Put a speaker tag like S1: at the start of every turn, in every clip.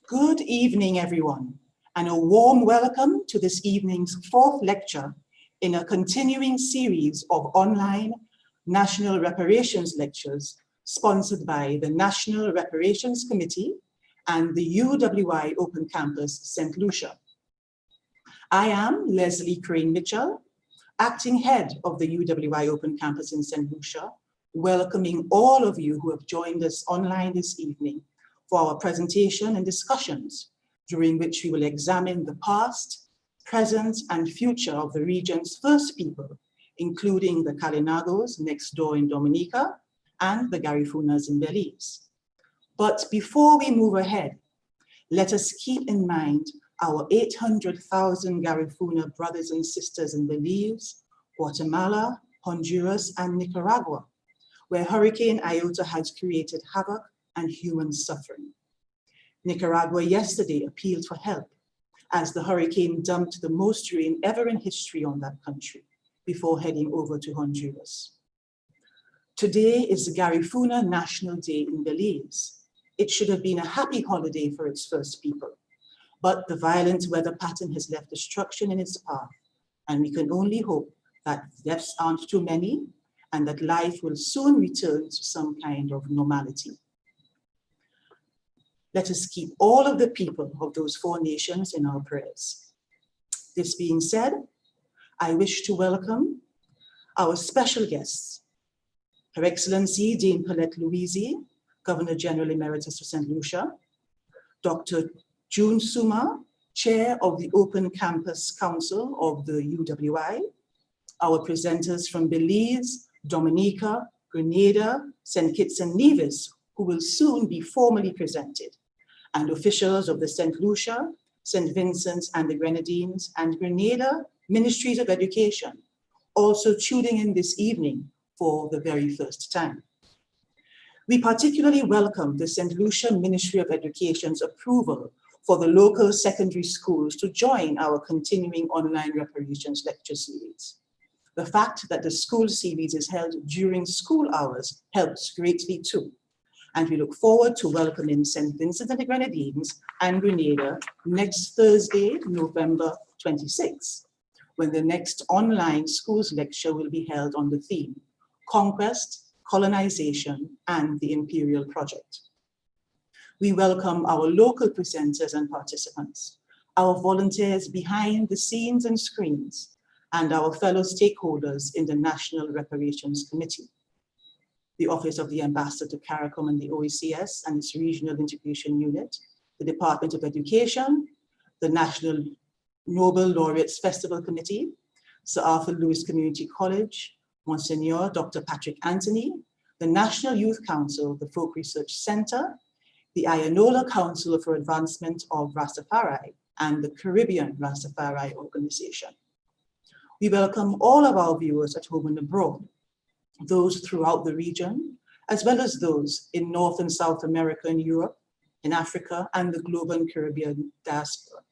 S1: Good evening, everyone, and a warm welcome to this evening's fourth lecture in a continuing series of online National Reparations lectures sponsored by the National Reparations Committee and the UWI Open Campus St. Lucia. I am Leslie Crane Mitchell, acting head of the UWI Open Campus in St. Lucia, welcoming all of you who have joined us online this evening for our presentation and discussions, during which we will examine the past, present, and future of the region's first people, including the Kalinagos next door in Dominica and the Garifunas in Belize. But before we move ahead, let us keep in mind our 800,000 Garifuna brothers and sisters in Belize, Guatemala, Honduras, and Nicaragua, where Hurricane Iota has created havoc and human suffering. Nicaragua yesterday appealed for help as the hurricane dumped the most rain ever in history on that country before heading over to Honduras. Today is the Garifuna National Day in Belize. It should have been a happy holiday for its first people, but the violent weather pattern has left destruction in its path, and we can only hope that deaths aren't too many and that life will soon return to some kind of normality. Let us keep all of the people of those four nations in our prayers. This being said, I wish to welcome our special guests, Her Excellency Dame Paulette Louisi, Governor General Emeritus of St. Lucia, Dr. June Suma, Chair of the Open Campus Council of the UWI, our presenters from Belize, Dominica, Grenada, St. Kitts and Nevis, who will soon be formally presented, and officials of the St. Lucia, St. Vincent's and the Grenadines, and Grenada Ministries of Education, also tuning in this evening for the very first time. We particularly welcome the St. Lucia Ministry of Education's approval for the local secondary schools to join our continuing online reparations lecture series. The fact that the school series is held during school hours helps greatly too. And we look forward to welcoming St. Vincent and the Grenadines and Grenada next Thursday, November 26th, when the next online schools lecture will be held on the theme, Conquest, Colonization, and the Imperial Project. We welcome our local presenters and participants, our volunteers behind the scenes and screens, and our fellow stakeholders in the National Reparations Committee, the Office of the Ambassador to CARICOM and the OECS and its Regional Integration Unit, the Department of Education, the National Nobel Laureates Festival Committee, Sir Arthur Lewis Community College, Monsignor Dr. Patrick Anthony, the National Youth Council, the Folk Research Center, the Ayanola Council for Advancement of Rastafari, and the Caribbean Rastafari Organization. We welcome all of our viewers at home and abroad, those throughout the region, as well as those in North and South America and Europe, in Africa, and the global and Caribbean diaspora.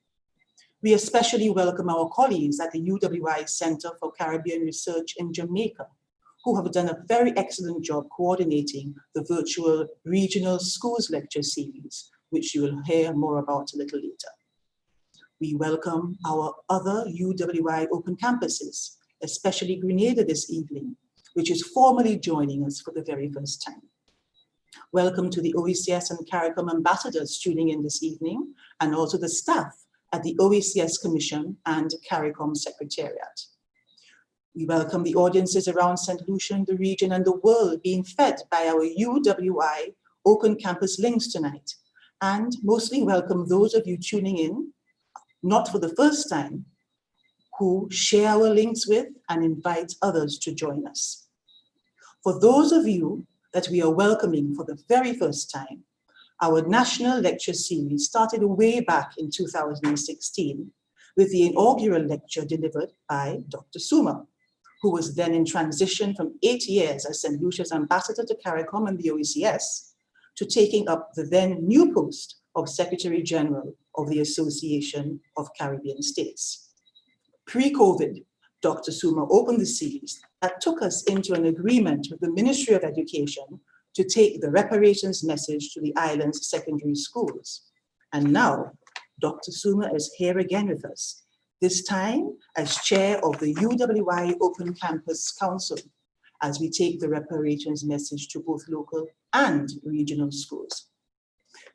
S1: We especially welcome our colleagues at the UWI Center for Caribbean Research in Jamaica, who have done a very excellent job coordinating the virtual regional schools lecture series, which you will hear more about a little later. We welcome our other UWI open campuses, especially Grenada this evening, which is formally joining us for the very first time. Welcome to the OECS and CARICOM ambassadors tuning in this evening, and also the staff at the OECS Commission and CARICOM Secretariat. We welcome the audiences around St. Lucia, the region, and the world being fed by our UWI open campus links tonight, and mostly welcome those of you tuning in, not for the first time, who share our links with and invite others to join us. For those of you that we are welcoming for the very first time, our national lecture series started way back in 2016 with the inaugural lecture delivered by Dr. Suma, who was then in transition from 8 years as St. Lucia's ambassador to CARICOM and the OECS to taking up the then new post of Secretary General of the Association of Caribbean States. Pre-COVID, Dr. Suma opened the series that took us into an agreement with the Ministry of Education to take the reparations message to the island's secondary schools. And now, Dr. Suma is here again with us, this time as chair of the UWI Open Campus Council, as we take the reparations message to both local and regional schools.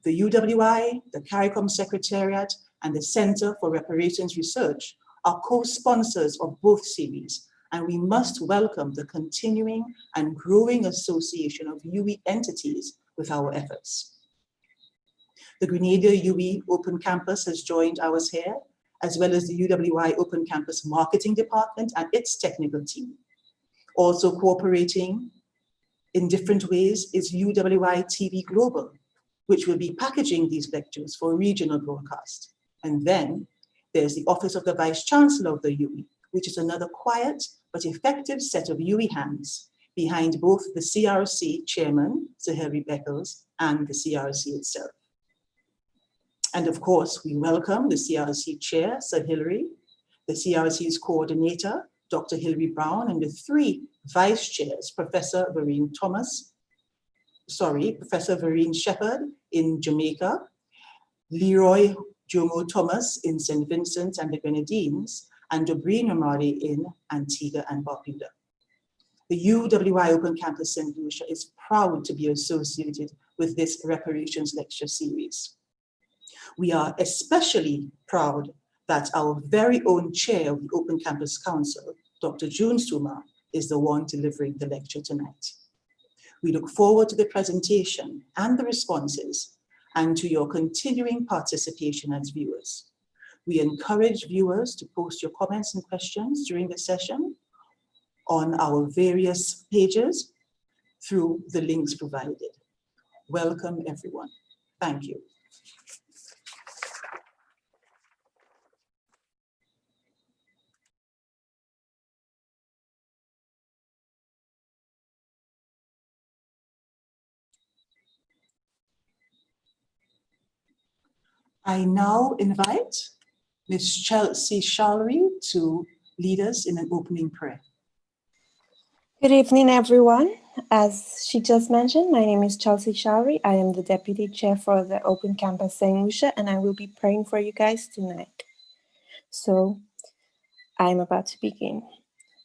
S1: The UWI, the CARICOM Secretariat, and the Center for Reparations Research are co-sponsors of both series, and we must welcome the continuing and growing association of UE entities with our efforts. The Grenada UE Open Campus has joined ours here, as well as the UWI Open Campus Marketing Department and its technical team. Also cooperating in different ways is UWI TV Global, which will be packaging these lectures for regional broadcast. And then there's the Office of the Vice Chancellor of the UE, which is another quiet but effective set of UE hands behind both the CRC chairman, Sir Hilary Beckles, and the CRC itself. And of course, we welcome the CRC chair, Sir Hilary, the CRC's coordinator, Dr. Hilary Brown, and the three vice chairs, Professor Vereen Shepherd in Jamaica, Leroy Jomo Thomas in St. Vincent and the Grenadines, and Dobreen Ramadi in Antigua and Barbuda. The UWI Open Campus St. Lucia is proud to be associated with this reparations lecture series. We are especially proud that our very own chair of the Open Campus Council, Dr. June Suma, is the one delivering the lecture tonight. We look forward to the presentation and the responses and to your continuing participation as viewers. We encourage viewers to post your comments and questions during the session on our various pages through the links provided. Welcome, everyone. Thank you. I now invite Ms. Chelsea Shalry to lead us in an opening prayer.
S2: Good evening, everyone. As she just mentioned, my name is Chelsea Shalry. I am the Deputy Chair for the Open Campus St. Lucia, and I will be praying for you guys tonight. So I'm about to begin.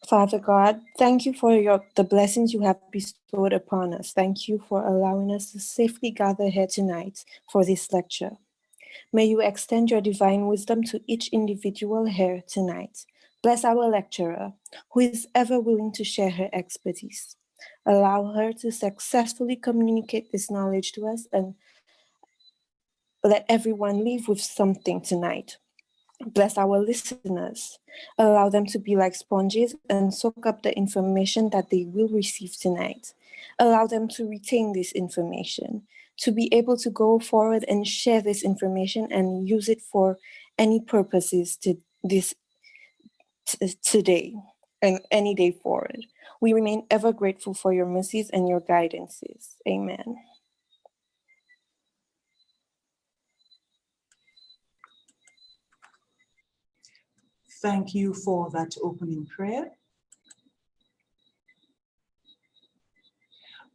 S2: Father God, thank you for the blessings you have bestowed upon us. Thank you for allowing us to safely gather here tonight for this lecture. May you extend your divine wisdom to each individual here tonight. Bless our lecturer, who is ever willing to share her expertise. Allow her to successfully communicate this knowledge to us and let everyone leave with something tonight. Bless our listeners. Allow them to be like sponges and soak up the information that they will receive tonight. Allow them to retain this information, to be able to go forward and share this information and use it for any purposes today and any day forward. We remain ever grateful for your mercies and your guidances. Amen.
S1: Thank you for that opening prayer.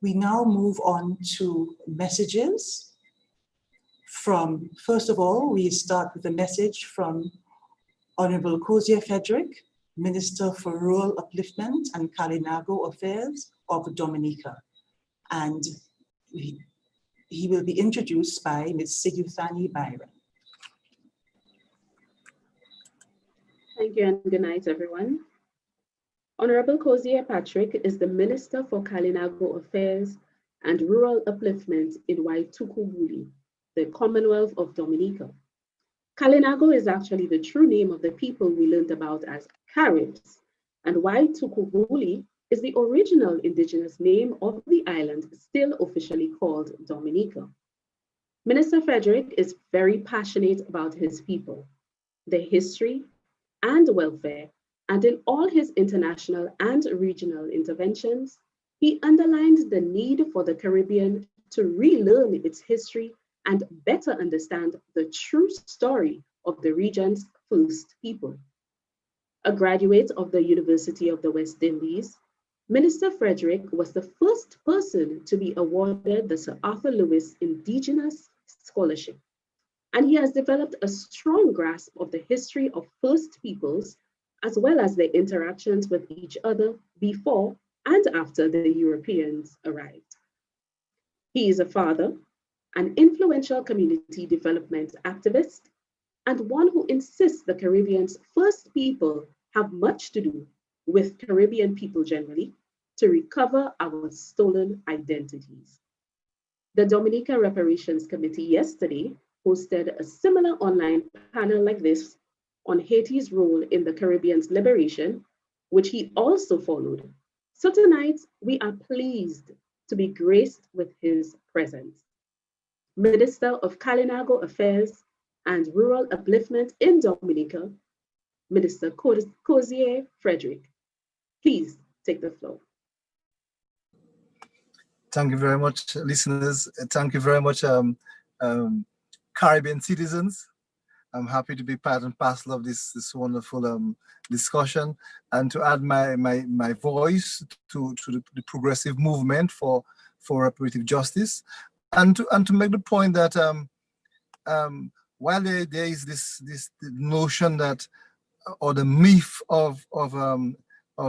S1: We now move on to messages from, first of all, we start with a message from Honorable Kozia Frederick, Minister for Rural Upliftment and Kalinago Affairs of Dominica. And he will be introduced by Ms. Sigutani Byron.
S3: Thank you and good night, everyone. Honorable Kozia Patrick is the Minister for Kalinago Affairs and Rural Upliftment in Waitukubuli, the Commonwealth of Dominica. Kalinago is actually the true name of the people we learned about as Caribs, and Waitukubuli is the original indigenous name of the island still officially called Dominica. Minister Frederick is very passionate about his people, their history and welfare, and in all his international and regional interventions, he underlined the need for the Caribbean to relearn its history and better understand the true story of the region's first people. A graduate of the University of the West Indies, Minister Frederick was the first person to be awarded the Sir Arthur Lewis Indigenous Scholarship. and he has developed a strong grasp of the history of First Peoples, as well as their interactions with each other before and after the Europeans arrived. He is a father, an influential community development activist, and one who insists the Caribbean's first people have much to do with Caribbean people generally to recover our stolen identities. The Dominica Reparations Committee yesterday hosted a similar online panel like this on Haiti's role in the Caribbean's liberation, which he also followed. So tonight, we are pleased to be graced with his presence. Minister of Kalinago Affairs and Rural Upliftment in Dominica, Minister Cozier Frederick. Please take the floor.
S4: Thank you very much, listeners. Thank you very much, Caribbean citizens. I'm happy to be part and parcel of this wonderful discussion, and to add my voice to the progressive movement for reparative justice, and to make the point that while there is this notion that, or the myth of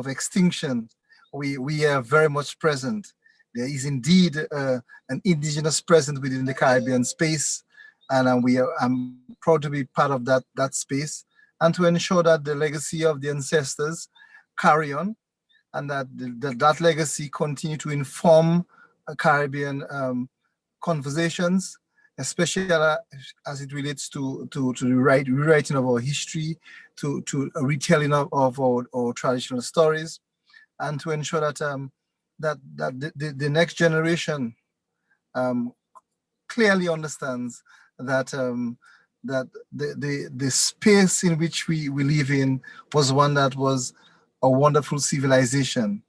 S4: extinction, we are very much present. There is indeed an indigenous presence within the Caribbean space, and I'm proud to be part of that space, and to ensure that the legacy of the ancestors carry on, and that legacy continue to inform Caribbean conversations, especially as it relates to the rewriting of our history, to a retelling of our traditional stories, and to ensure that the next generation clearly understands that the space in which we live in was one that was a wonderful civilization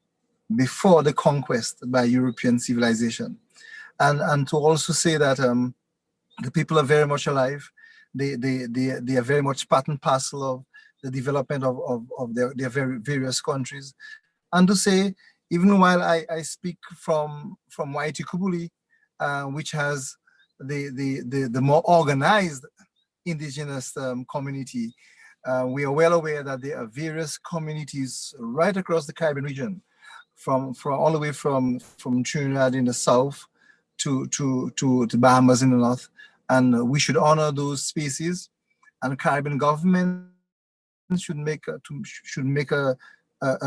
S4: before the conquest by European civilization, and to also say that the people are very much alive. They are very much part and parcel of the development of their various countries, and to say, even while I speak from Waiti Kubuli, which has the more organized indigenous community, we are well aware that there are various communities right across the Caribbean region, from all the way from Trinidad in the south to the Bahamas in the north, and we should honor those spaces. And Caribbean government should make a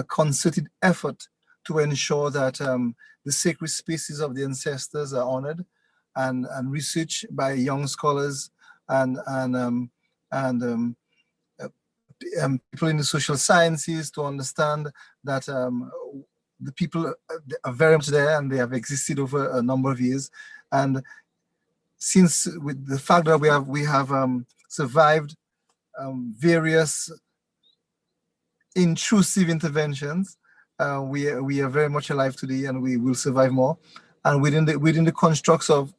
S4: concerted effort to ensure that the sacred spaces of the ancestors are honored, and research by young scholars and people in the social sciences to understand that the people are very much there, and they have existed over a number of years. And since with the fact that we have survived various intrusive interventions, we are very much alive today, and we will survive more. And within the constructs of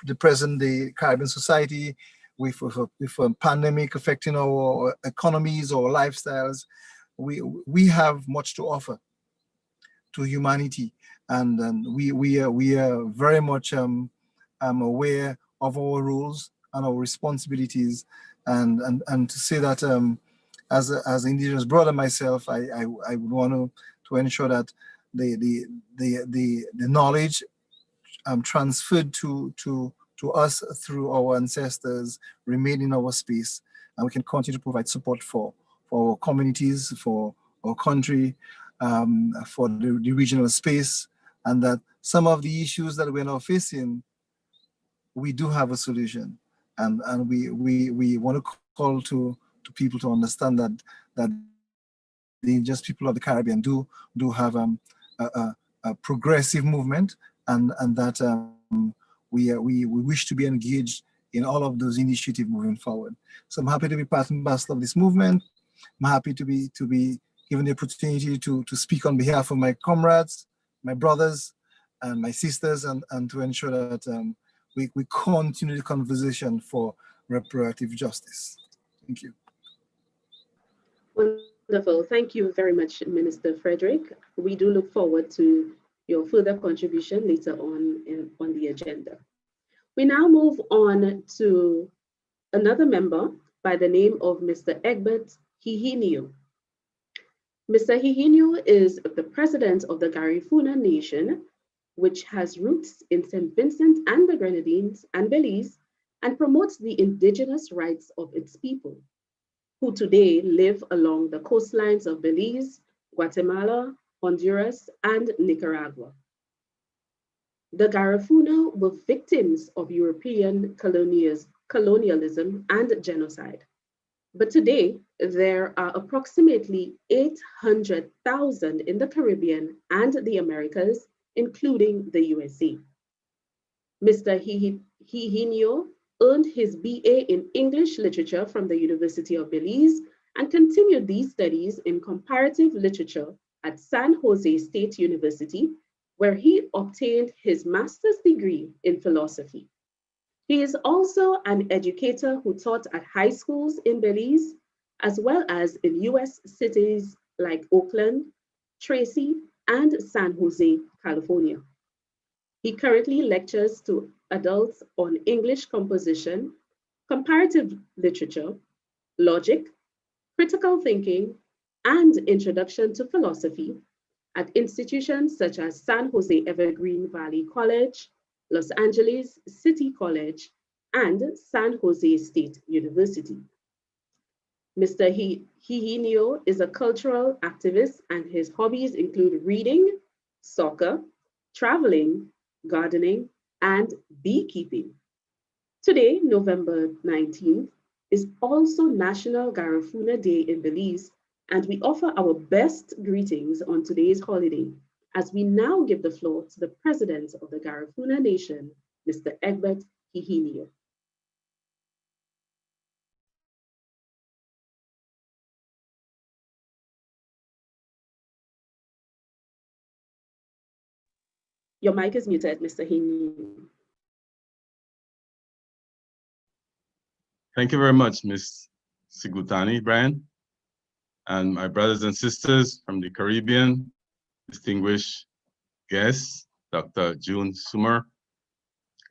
S4: the present day Caribbean society, with a pandemic affecting our economies or lifestyles, we have much to offer to humanity, and we are very much aware of our roles and our responsibilities, and to say that as an indigenous brother myself, I would want to ensure that the knowledge transferred to us through our ancestors remain in our space, and we can continue to provide support for our communities, for our country, for the regional space, and that some of the issues that we're now facing, we do have a solution, and we want to call to people to understand that the indigenous people of the Caribbean do have a progressive movement, and that we wish to be engaged in all of those initiatives moving forward. So I'm happy to be part and parcel of this movement. I'm happy to be given the opportunity to speak on behalf of my comrades, my brothers, and my sisters, and to ensure that we continue the conversation for reparative justice. Thank you.
S3: Wonderful. Thank you very much, Minister Frederick. We do look forward to your further contribution later on the agenda. We now move on to another member by the name of Mr. Egbert Hihinio. Mr. Hihinio is the president of the Garifuna Nation, which has roots in St. Vincent and the Grenadines and Belize, and promotes the indigenous rights of its people, who today live along the coastlines of Belize, Guatemala, Honduras, and Nicaragua. The Garifuna were victims of European colonialism and genocide. But today, there are approximately 800,000 in the Caribbean and the Americas, including the USA. Mr. Hihinio earned his BA in English Literature from the University of Belize and continued these studies in comparative literature at San Jose State University, where he obtained his master's degree in philosophy. He is also an educator who taught at high schools in Belize, as well as in US cities like Oakland, Tracy, and San Jose, California. He currently lectures to adults on English composition, comparative literature, logic, critical thinking, and introduction to philosophy at institutions such as San Jose Evergreen Valley College, Los Angeles City College, and San Jose State University. Mr. Hihinio is a cultural activist, and his hobbies include reading, soccer, traveling, gardening, and beekeeping. Today, November 19th, is also National Garifuna Day in Belize, and we offer our best greetings on today's holiday as we now give the floor to the President of the Garifuna Nation, Mr. Egbert Hihinio. Your mic is muted, Mr. Hihinio.
S5: Thank you very much, Ms. Sigutani, Brian, and my brothers and sisters from the Caribbean, distinguished guests, Dr. June Sumer.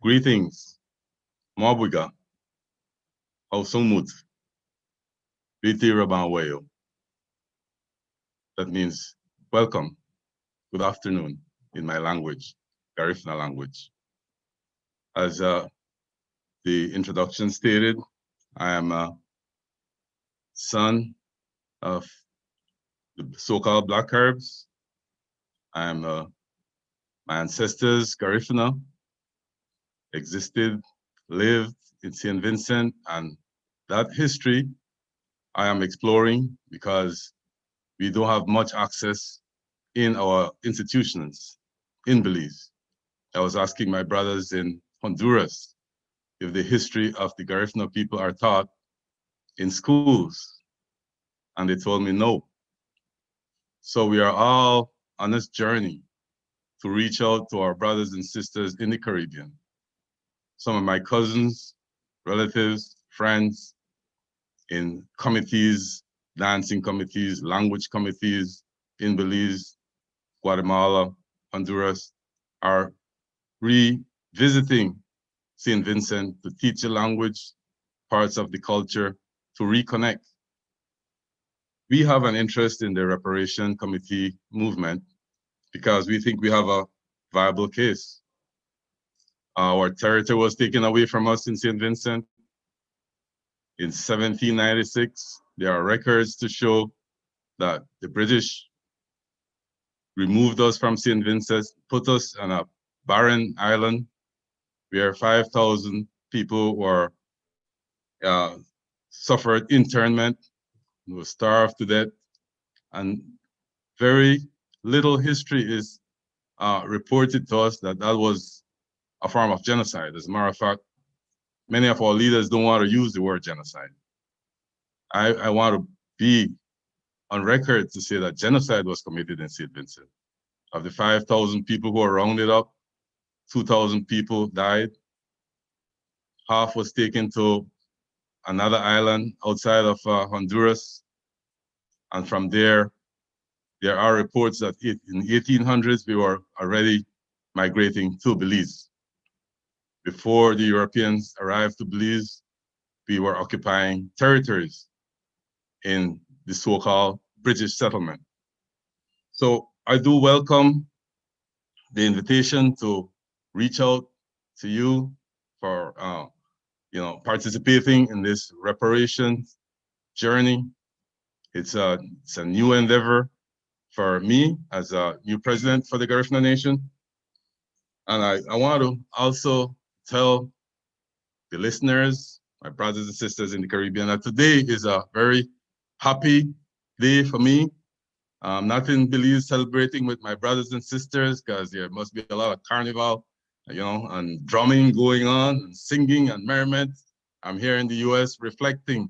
S5: Greetings, Mabuga, Hausumut, Biti Rabanwayo. That means welcome, good afternoon in my language, Garifuna language. As the introduction stated, I am a son of the so-called Black Arabs. I am my ancestors, Garifuna, existed, lived in St. Vincent, and that history I am exploring because we don't have much access in our institutions in Belize. I was asking my brothers in Honduras if the history of the Garifuna people are taught in schools, and they told me no. So we are all on this journey to reach out to our brothers and sisters in the Caribbean. Some of my cousins, relatives, friends in committees, dancing committees, language committees in Belize, Guatemala, Honduras, are revisiting St. Vincent to teach the language, parts of the culture, to reconnect. We have an interest in the Reparation Committee movement because we think we have a viable case. Our territory was taken away from us in St. Vincent in 1796. There are records to show that the British removed us from St. Vincent, put us on a barren island where 5,000 people were suffered internment, were starved to death, and very little history is reported to us that that was a form of genocide. As a matter of fact, many of our leaders don't want to use the word genocide. I want to be on record to say that genocide was committed in St. Vincent. Of the 5,000 people who were rounded up, 2,000 people died. Half was taken to another island outside of Honduras. And from there are reports that in the 1800s, we were already migrating to Belize. Before the Europeans arrived to Belize, we were occupying territories in the so-called British settlement. So I do welcome the invitation to reach out to you for participating in this reparation journey. It's a new endeavor for me as a new president for the Garifuna Nation. And I want to also tell the listeners, my brothers and sisters in the Caribbean, that today is a very happy day for me. I'm not in Belize celebrating with my brothers and sisters because there must be a lot of carnival, and drumming going on, and singing and merriment. I'm here in the US reflecting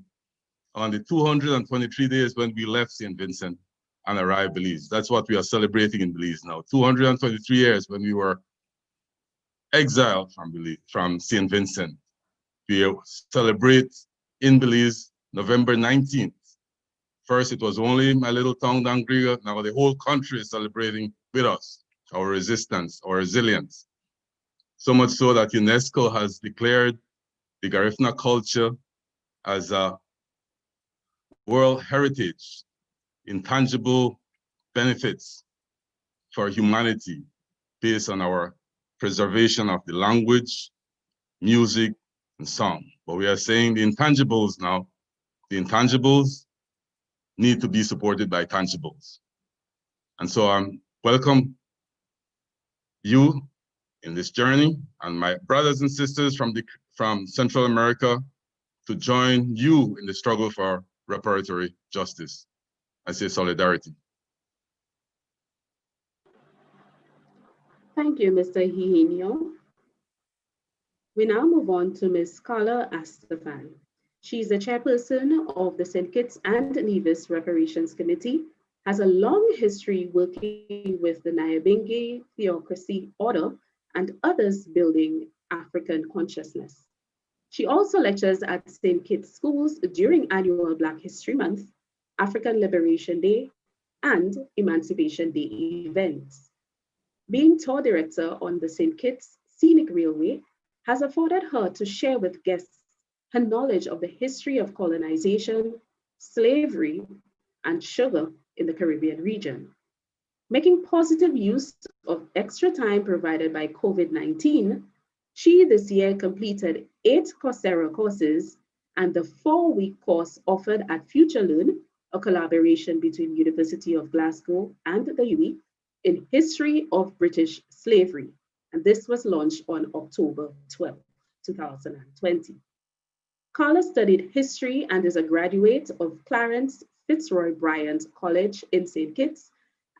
S5: on the 223 days when we left St. Vincent and arrived Belize. That's what we are celebrating in Belize now. 223 years when we were exiled from St. Vincent. We celebrate in Belize November 19th. First, it was only my little town, Dangriga. Now the whole country is celebrating with us, our resistance, our resilience. So much so that UNESCO has declared the Garifuna culture as a World Heritage, intangible benefits for humanity based on our preservation of the language, music, and song. But we are saying the intangibles now, the intangibles need to be supported by tangibles. And so I'm welcome you in this journey and my brothers and sisters from Central America to join you in the struggle for reparatory justice. I say solidarity.
S3: Thank you, Mr. Hihinio. We now move on to Ms. Carla Astafan. She's the chairperson of the St. Kitts and Nevis Reparations Committee, has a long history working with the Nyabingi Theocracy Order and others building African consciousness. She also lectures at St. Kitts schools during annual Black History Month, African Liberation Day, and Emancipation Day events. Being tour director on the St. Kitts Scenic Railway has afforded her to share with guests her knowledge of the history of colonization, slavery, and sugar in the Caribbean region. Making positive use of extra time provided by COVID-19, she this year completed 8 Coursera courses and the 4-week course offered at FutureLearn, a collaboration between University of Glasgow and the UWI, in History of British Slavery. And this was launched on October 12, 2020. Carla studied history and is a graduate of Clarence Fitzroy Bryant College in St. Kitts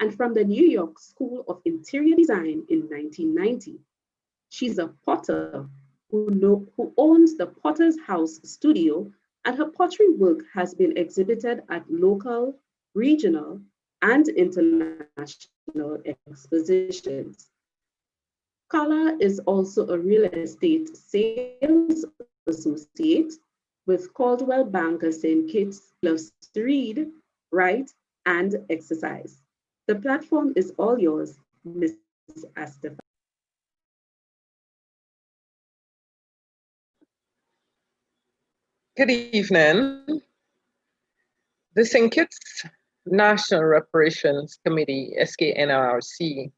S3: and from the New York School of Interior Design in 1990. She's a potter who owns the Potter's House Studio, and her pottery work has been exhibited at local, regional, and international expositions. Carla is also a real estate sales associate with Caldwell Banker St. Kitts, loves to read, write, and exercise. The platform is all yours, Ms. Astafan.
S6: Good evening. The St. Kitts National Reparations Committee, SKNRC,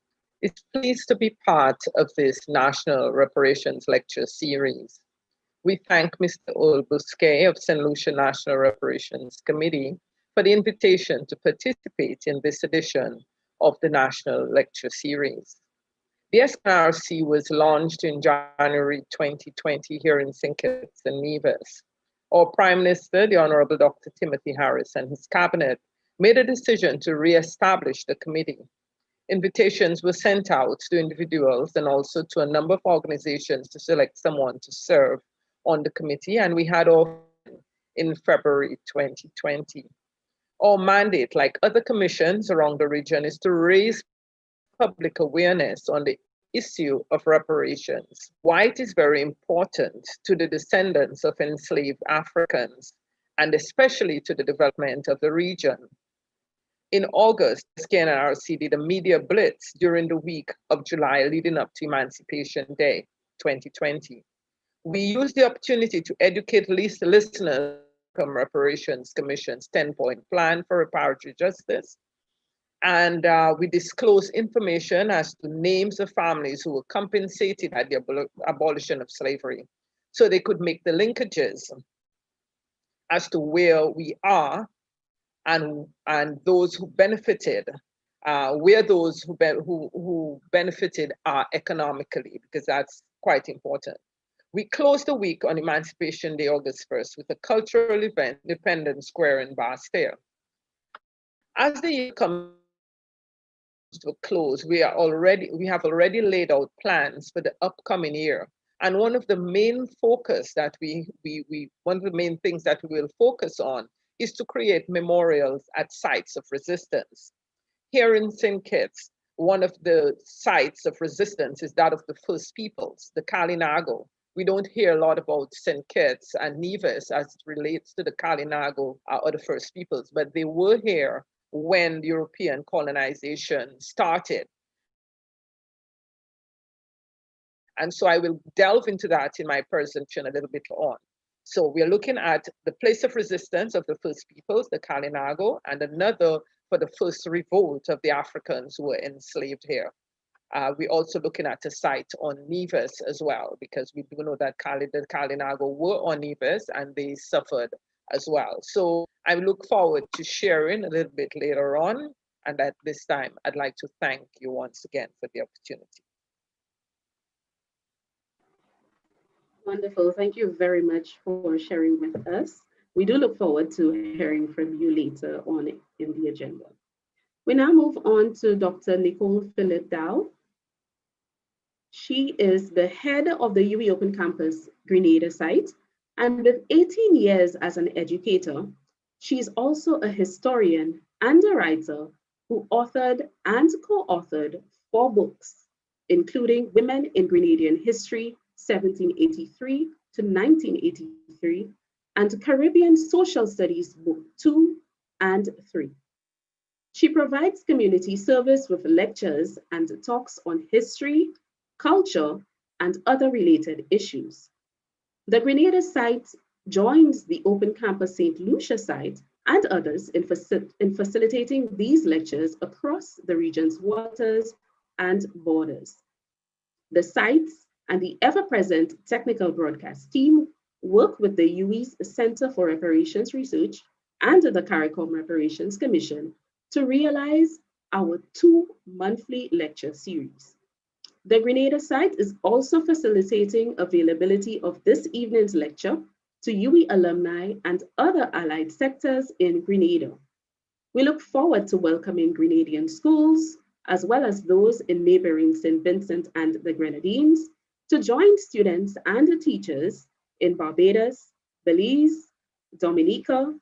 S6: is pleased to be part of this National Reparations Lecture Series. We thank Mr. Earl Bousquet of St. Lucia National Reparations Committee for the invitation to participate in this edition of the National Lecture Series. The SKNRC was launched in January 2020 here in St. Kitts and Nevis. Our Prime Minister, the Honorable Dr. Timothy Harris, and his cabinet made a decision to re-establish the committee. Invitations were sent out to individuals and also to a number of organizations to select someone to serve on the committee, and we had our in February 2020. Our mandate, like other commissions around the region, is to raise public awareness on the issue of reparations, why it is very important to the descendants of enslaved Africans, and especially to the development of the region. In August, SKNRC did a media blitz during the week of July leading up to Emancipation Day 2020. We use the opportunity to educate listeners on Reparations Commission's 10-point plan for reparatory justice. And we disclose information as to names of families who were compensated at the abolition of slavery, so they could make the linkages as to where we are and those who benefited, where those who benefited are economically, because that's quite important. We closed the week on Emancipation Day, August 1st, with a cultural event, Independence Square in Bastille. As the year comes to a close, we have already laid out plans for the upcoming year. And one of the main focus that one of the main things that we will focus on is to create memorials at sites of resistance. Here in St. Kitts, one of the sites of resistance is that of the First Peoples, the Kalinago. We don't hear a lot about St. Kitts and Nevis as it relates to the Kalinago or the First Peoples, but they were here when European colonization started. And so I will delve into that in my presentation a little bit on. So we're looking at the place of resistance of the First Peoples, the Kalinago, and another for the first revolt of the Africans who were enslaved here. We're also looking at a site on Nevis as well, because we do know that the Kalinago were on Nevis and they suffered as well. So I look forward to sharing a little bit later on. And at this time, I'd like to thank you once again for the opportunity.
S3: Wonderful. Thank you very much for sharing with us. We do look forward to hearing from you later on in the agenda. We now move on to Dr. Nicole Phillip Dow. She is the head of the UWI Open Campus Grenada site, and with 18 years as an educator, she's also a historian and a writer who authored and co-authored 4 books, including Women in Grenadian History, 1783 to 1983, and Caribbean Social Studies Book 2 and 3. She provides community service with lectures and talks on history, culture, and other related issues. The Grenada site joins the Open Campus St. Lucia site and others in facilitating these lectures across the region's waters and borders. The sites and the ever-present technical broadcast team work with the UWI's Center for Reparations Research and the CARICOM Reparations Commission to realize our 2 monthly lecture series. The Grenada site is also facilitating availability of this evening's lecture to UWI alumni and other allied sectors in Grenada. We look forward to welcoming Grenadian schools, as well as those in neighboring St. Vincent and the Grenadines, to join students and teachers in Barbados, Belize, Dominica,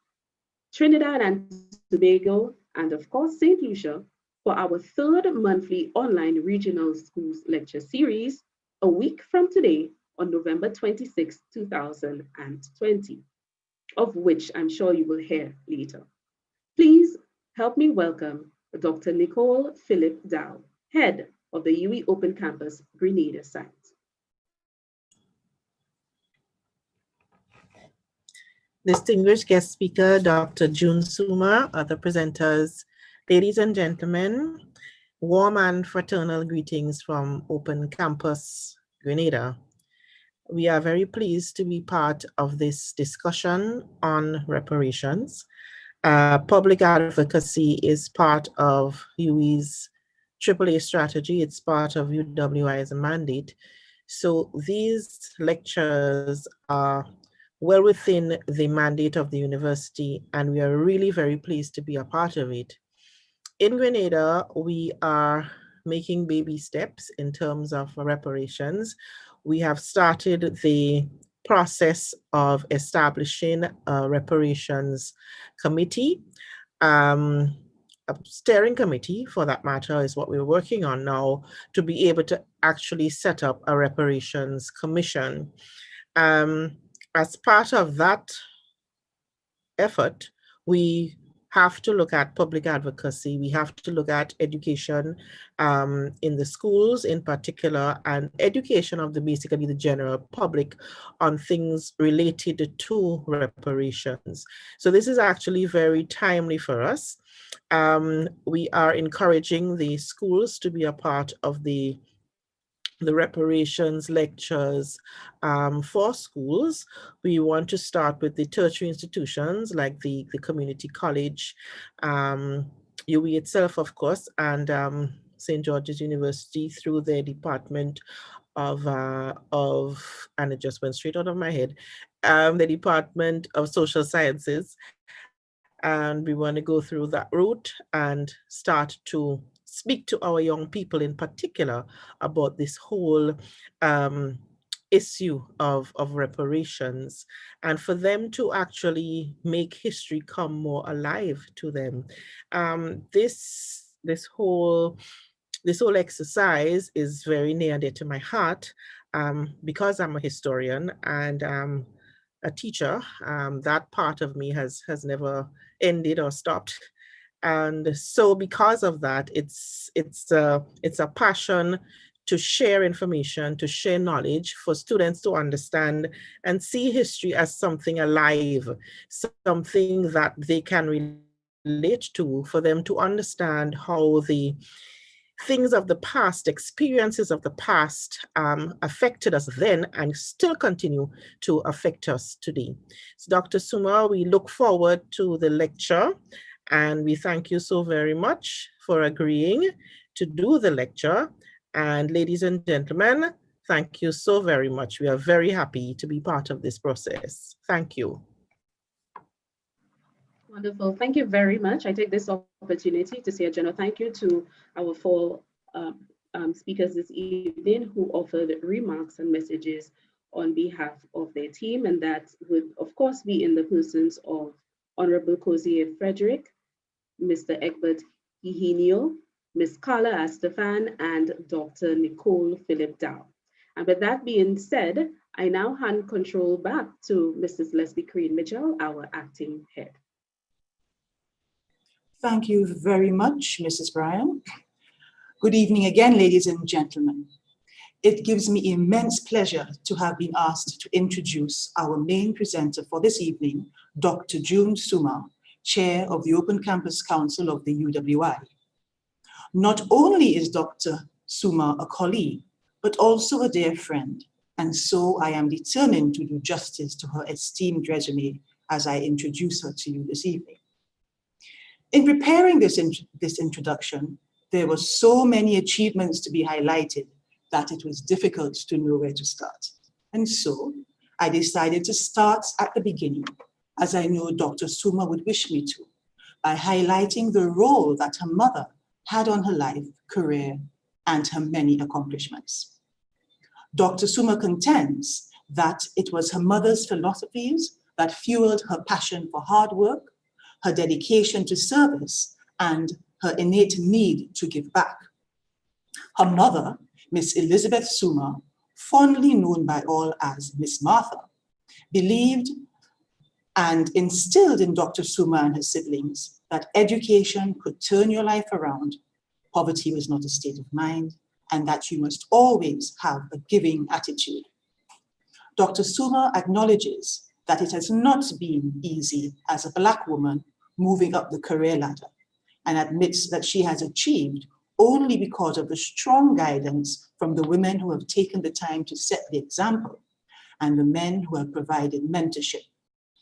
S3: Trinidad and Tobago, and of course, St. Lucia, for our 3rd monthly online regional schools lecture series, a week from today on November 26, 2020, of which I'm sure you will hear later. Please help me welcome Dr. Nicole Phillip Dow, head of the UWI Open Campus Grenada site.
S7: Distinguished guest speaker, Dr. June Suma, other presenters, ladies and gentlemen, warm and fraternal greetings from Open Campus Grenada. We are very pleased to be part of this discussion on reparations. Public advocacy is part of UWI's AAA strategy. It's part of UWI's mandate. So these lectures are well within the mandate of the university, and we are really very pleased to be a part of it. In Grenada, we are making baby steps in terms of reparations. We have started the process of establishing a reparations committee. A steering committee, for that matter, is what we're working on now, to be able to actually set up a reparations commission. As part of that effort, we have to look at public advocacy. We have to look at education in the schools in particular, and education of basically the general public on things related to reparations. So this is actually very timely for us. We are encouraging the schools to be a part of the reparations lectures for schools. We want to start with the tertiary institutions like the community college, UE itself, of course, and St. George's University through their department of, and it just went straight out of my head, the Department of Social Sciences. And we want to go through that route and start to speak to our young people in particular about this whole issue of reparations, and for them to actually make history come more alive to them. This whole exercise is very near and dear to my heart because I'm a historian and a teacher. That part of me has never ended or stopped. And so because of that, it's a passion to share information, to share knowledge for students to understand and see history as something alive, something that they can relate to, for them to understand how the things of the past, experiences of the past affected us then and still continue to affect us today. So Dr. Suma, we look forward to the lecture. And we thank you so very much for agreeing to do the lecture. And ladies and gentlemen, thank you so very much. We are very happy to be part of this process. Thank you.
S3: Wonderful. Thank you very much. I take this opportunity to say a general thank you to our four speakers this evening who offered remarks and messages on behalf of their team. And that would, of course, be in the persons of Honorable Cozier Frederick, Mr. Egbert Hihinio, Ms. Carla Astafan, and Dr. Nicole Philip Dow. And with that being said, I now hand control back to Mrs. Leslie Crane Mitchell, our acting head.
S1: Thank you very much, Mrs. Bryan. Good evening again, ladies and gentlemen. It gives me immense pleasure to have been asked to introduce our main presenter for this evening, Dr. June Suma, Chair of the Open Campus Council of the UWI. Not only is Dr. Suma a colleague, but also a dear friend, and so I am determined to do justice to her esteemed resume as I introduce her to you this evening. In preparing this introduction, there were so many achievements to be highlighted that it was difficult to know where to start. And so I decided to start at the beginning, as I know Dr. Suma would wish me to, by highlighting the role that her mother had on her life, career, and her many accomplishments. Dr. Suma contends that it was her mother's philosophies that fueled her passion for hard work, her dedication to service, and her innate need to give back. Her mother, Miss Elizabeth Suma, fondly known by all as Miss Martha, believed and instilled in Dr. Suma and her siblings that education could turn your life around, poverty was not a state of mind, and that you must always have a giving attitude. Dr. Suma acknowledges that it has not been easy as a Black woman moving up the career ladder, and admits that she has achieved only because of the strong guidance from the women who have taken the time to set the example and the men who have provided mentorship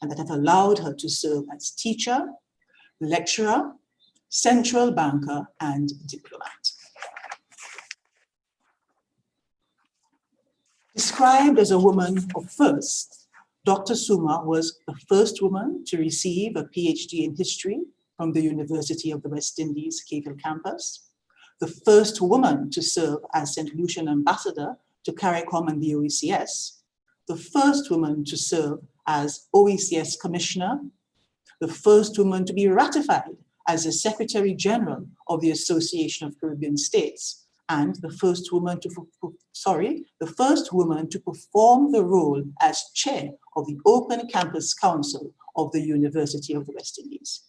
S1: and that have allowed her to serve as teacher, lecturer, central banker, and diplomat. Described as a woman of first, Dr. Suma was the first woman to receive a PhD in history from the University of the West Indies, Cave Hill campus, the first woman to serve as St. Lucian ambassador to CARICOM and the OECS, the first woman to serve as OECS commissioner, the first woman to be ratified as the Secretary General of the Association of Caribbean States, and the first woman to perform the role as chair of the Open Campus Council of the University of the West Indies.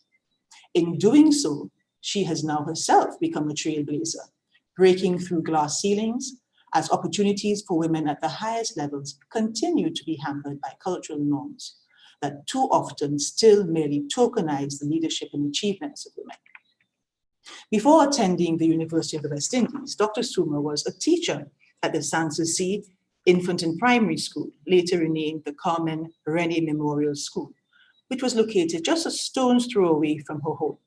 S1: In doing so, she has now herself become a trailblazer, breaking through glass ceilings as opportunities for women at the highest levels continue to be hampered by cultural norms that too often still merely tokenize the leadership and achievements of women. Before attending the University of the West Indies, Dr. Suma was a teacher at the Sanssouci Infant and Primary School, later renamed the Carmen Rennie Memorial School, which was located just a stone's throw away from her home.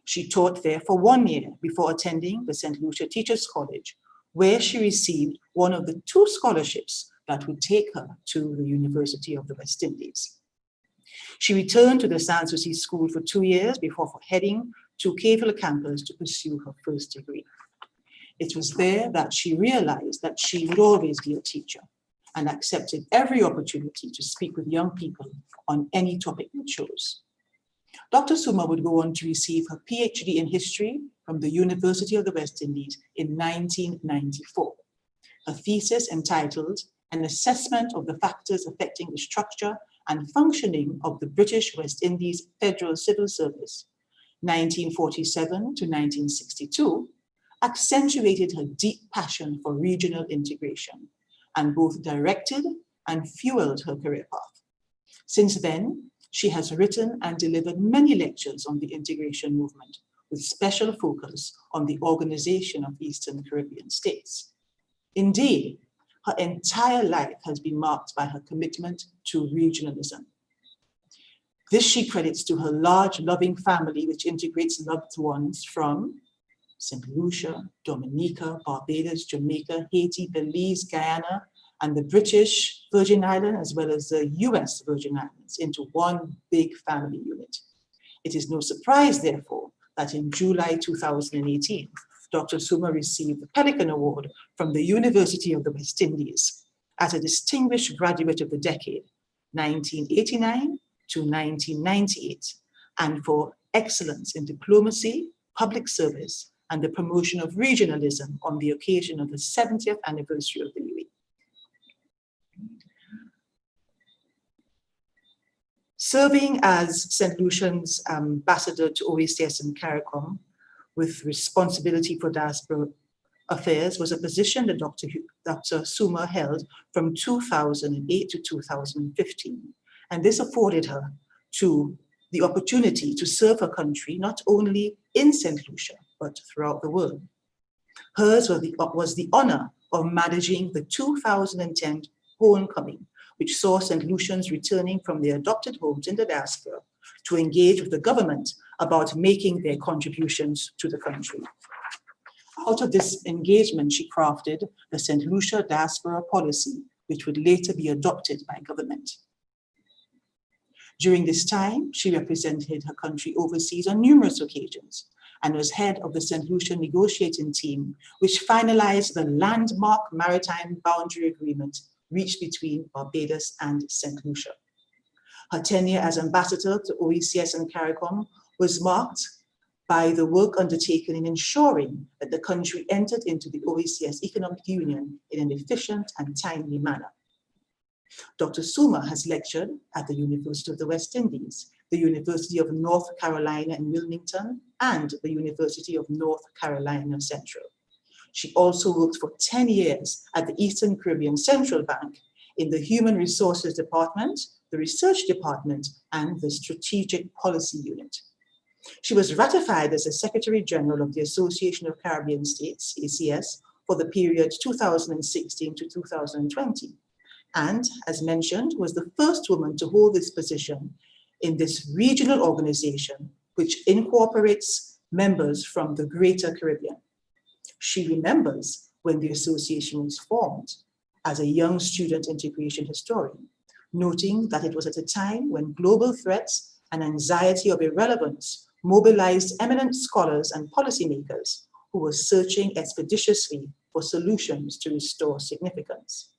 S1: She taught there for 1 year before attending the St. Lucia Teachers College, where she received one of the 2 scholarships that would take her to the University of the West Indies. She returned to the Sanssouci School for 2 years before heading to Cavell campus to pursue her first degree. It was there that she realized that she would always be a teacher and accepted every opportunity to speak with young people on any topic they chose. Dr. Suma would go on to receive her PhD in history from the University of the West Indies in 1994. Her thesis entitled An Assessment of the Factors Affecting the Structure and Functioning of the British West Indies Federal Civil Service, 1947 to 1962, accentuated her deep passion for regional integration and both directed and fueled her career path. Since then, she has written and delivered many lectures on the integration movement, with special focus on the organization of Eastern Caribbean states. Indeed, her entire life has been marked by her commitment to regionalism. This she credits to her large, loving family, which integrates loved ones from St. Lucia, Dominica, Barbados, Jamaica, Haiti, Belize, Guyana, and the British Virgin Islands, as well as the US Virgin Islands, into one big family unit. It is no surprise, therefore, that in July 2018, Dr. Suma received the Pelican Award from the University of the West Indies as a Distinguished Graduate of the Decade, 1989 to 1998, and for excellence in diplomacy, public service, and the promotion of regionalism on the occasion of the 70th anniversary of the UAE. Serving as St. Lucian's ambassador to OACS and CARICOM with responsibility for diaspora affairs was a position that Dr. Suma held from 2008 to 2015. And this afforded her the opportunity to serve her country not only in St. Lucia, but throughout the world. Hers was the honor of managing the 2010 homecoming, which saw St. Lucians returning from their adopted homes in the diaspora to engage with the government about making their contributions to the country. Out of this engagement, she crafted the St. Lucia Diaspora Policy, which would later be adopted by government. During this time, she represented her country overseas on numerous occasions and was head of the St. Lucia negotiating team, which finalized the landmark maritime boundary agreement reached between Barbados and St. Lucia. Her tenure as ambassador to OACS and CARICOM was marked by the work undertaken in ensuring that the country entered into the OACS Economic Union in an efficient and timely manner. Dr. Suma has lectured at the University of the West Indies, the University of North Carolina in Wilmington, and the University of North Carolina Central. She also worked for 10 years at the Eastern Caribbean Central Bank in the Human Resources Department, the Research Department, and the Strategic Policy Unit. She was ratified as the Secretary General of the Association of Caribbean States, ACS, for the period 2016 to 2020. And, as mentioned, was the first woman to hold this position in this regional organization, which incorporates members from the Greater Caribbean. She remembers when the association was formed as a young student integration historian, noting that it was at a time when global threats and anxiety of irrelevance mobilized eminent scholars and policymakers who were searching expeditiously for solutions to restore significance.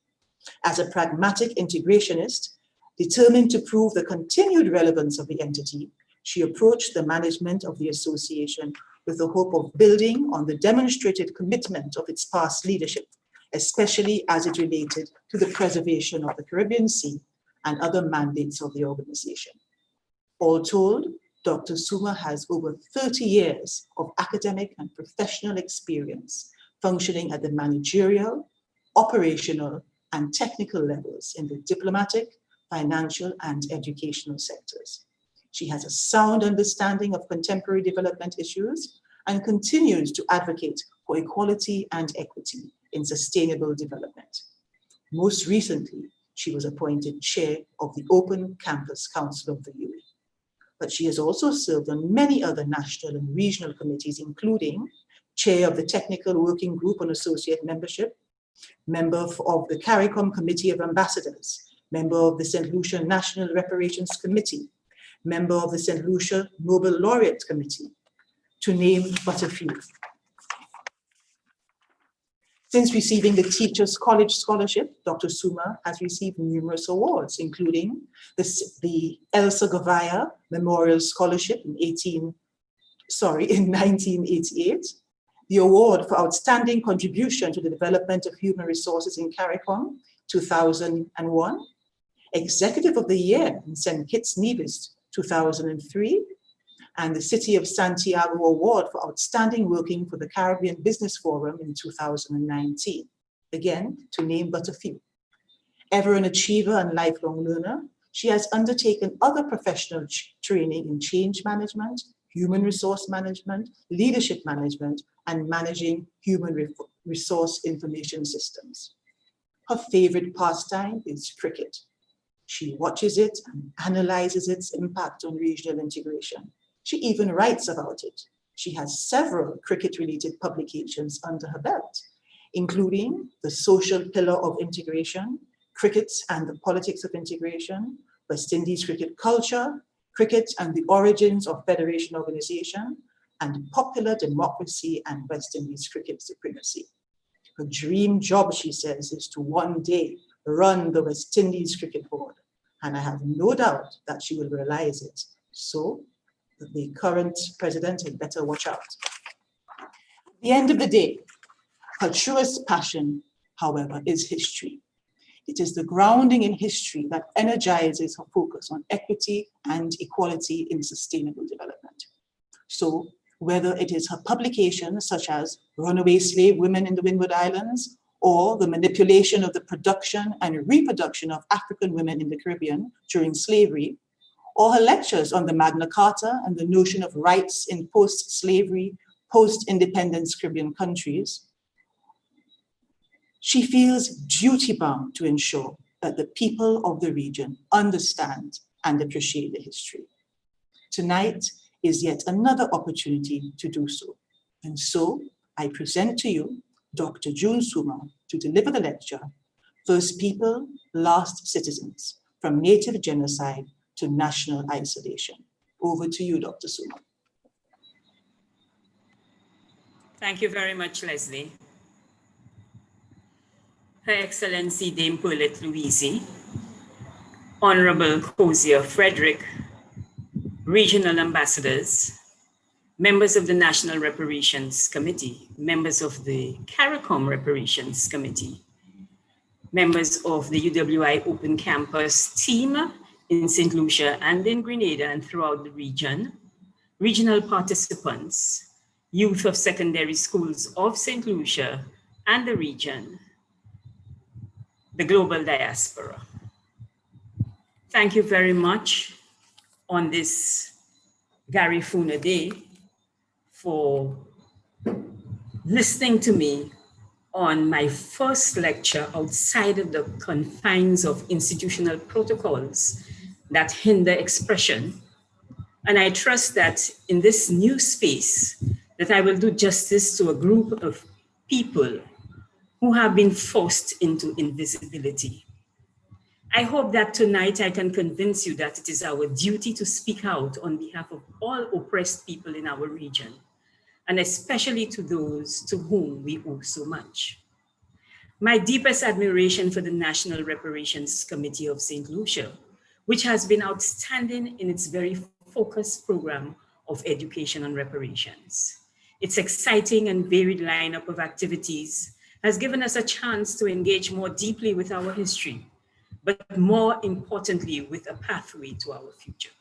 S1: As a pragmatic integrationist, determined to prove the continued relevance of the entity, she approached the management of the association with the hope of building on the demonstrated commitment of its past leadership, especially as it related to the preservation of the Caribbean Sea and other mandates of the organization. All told, Dr. Suma has over 30 years of academic and professional experience functioning at the managerial, operational, and technical levels in the diplomatic, financial, and educational sectors. She has a sound understanding of contemporary development issues and continues to advocate for equality and equity in sustainable development. Most recently, she was appointed chair of the Open Campus Council of the UAE. But she has also served on many other national and regional committees, including chair of the Technical Working Group on Associate Membership, member of the CARICOM Committee of Ambassadors, member of the St. Lucia National Reparations Committee, member of the St. Lucia Nobel Laureate Committee, to name but a few. Since receiving the Teachers College Scholarship, Dr. Suma has received numerous awards, including the Elsa Gavaya Memorial Scholarship in 1988, the Award for Outstanding Contribution to the Development of Human Resources in CARICOM, 2001, Executive of the Year in St. Kitts Nevis, 2003, and the City of Santiago Award for Outstanding Working for the Caribbean Business Forum in 2019. Again, to name but a few. Ever an achiever and lifelong learner, she has undertaken other professional training in change management, human resource management, leadership management, and managing human resource information systems. Her favorite pastime is cricket. She watches it and analyzes its impact on regional integration. She even writes about it. She has several cricket-related publications under her belt, including The Social Pillar of Integration, Cricket and the Politics of Integration, West Indies Cricket Culture, Cricket and the Origins of Federation Organization, and Popular Democracy and West Indies Cricket Supremacy. Her dream job, she says, is to one day run the West Indies Cricket Board, and I have no doubt that she will realize it. So, the current president had better watch out. At the end of the day, her truest passion, however, is history. It is the grounding in history that energizes her focus on equity and equality in sustainable development. So, whether it is her publications such as Runaway Slave Women in the Windward Islands, or the manipulation of the production and reproduction of African women in the Caribbean during slavery, or her lectures on the Magna Carta and the notion of rights in post-slavery, post-independence Caribbean countries, she feels duty-bound to ensure that the people of the region understand and appreciate the history. Tonight is yet another opportunity to do so. And so I present to you Dr. June Suma to deliver the lecture, First People, Last Citizens, from Native Genocide to National Isolation. Over to you, Dr. Suma.
S8: Thank you very much, Leslie. Her Excellency Dame Paulette Louise, Honorable Cozier Frederick, Regional Ambassadors, members of the National Reparations Committee, members of the CARICOM Reparations Committee, members of the UWI Open Campus team in St. Lucia and in Grenada and throughout the region, regional participants, youth of secondary schools of St. Lucia and the region, the global diaspora. Thank you very much on this Garifuna Day for listening to me on my first lecture outside of the confines of institutional protocols that hinder expression. And I trust that in this new space that I will do justice to a group of people who have been forced into invisibility. I hope that tonight I can convince you that it is our duty to speak out on behalf of all oppressed people in our region, and especially to those to whom we owe so much. My deepest admiration for the National Reparations Committee of St. Lucia, which has been outstanding in its very focused program of education on reparations. Its exciting and varied lineup of activities has given us a chance to engage more deeply with our history, but more importantly, with a pathway to our future.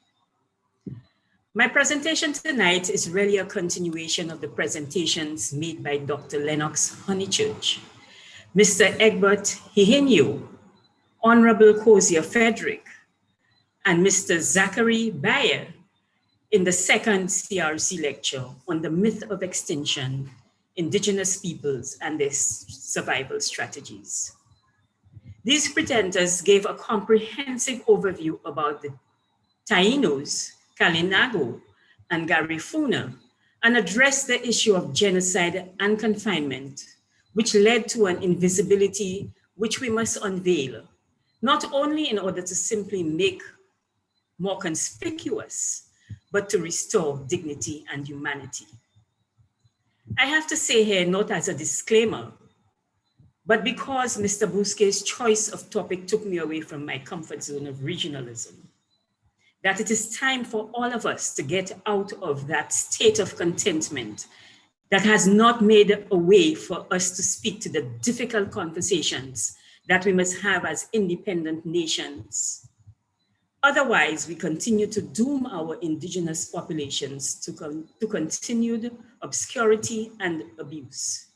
S8: My presentation tonight is really a continuation of the presentations made by Dr. Lennox Honeychurch, Mr. Egbert Hihinyu, Honorable Kozia Frederick, and Mr. Zachary Bayer in the second CRC lecture on the myth of extinction, indigenous peoples and their survival strategies. These presenters gave a comprehensive overview about the Taínos, Kalinago, and Garifuna, and addressed the issue of genocide and confinement, which led to an invisibility which we must unveil, not only in order to simply make more conspicuous, but to restore dignity and humanity. I have to say here, not as a disclaimer, but because Mr. Bousquet's choice of topic took me away from my comfort zone of regionalism, that it is time for all of us to get out of that state of contentment that has not made a way for us to speak to the difficult conversations that we must have as independent nations. Otherwise, we continue to doom our indigenous populations to continued obscurity and abuse.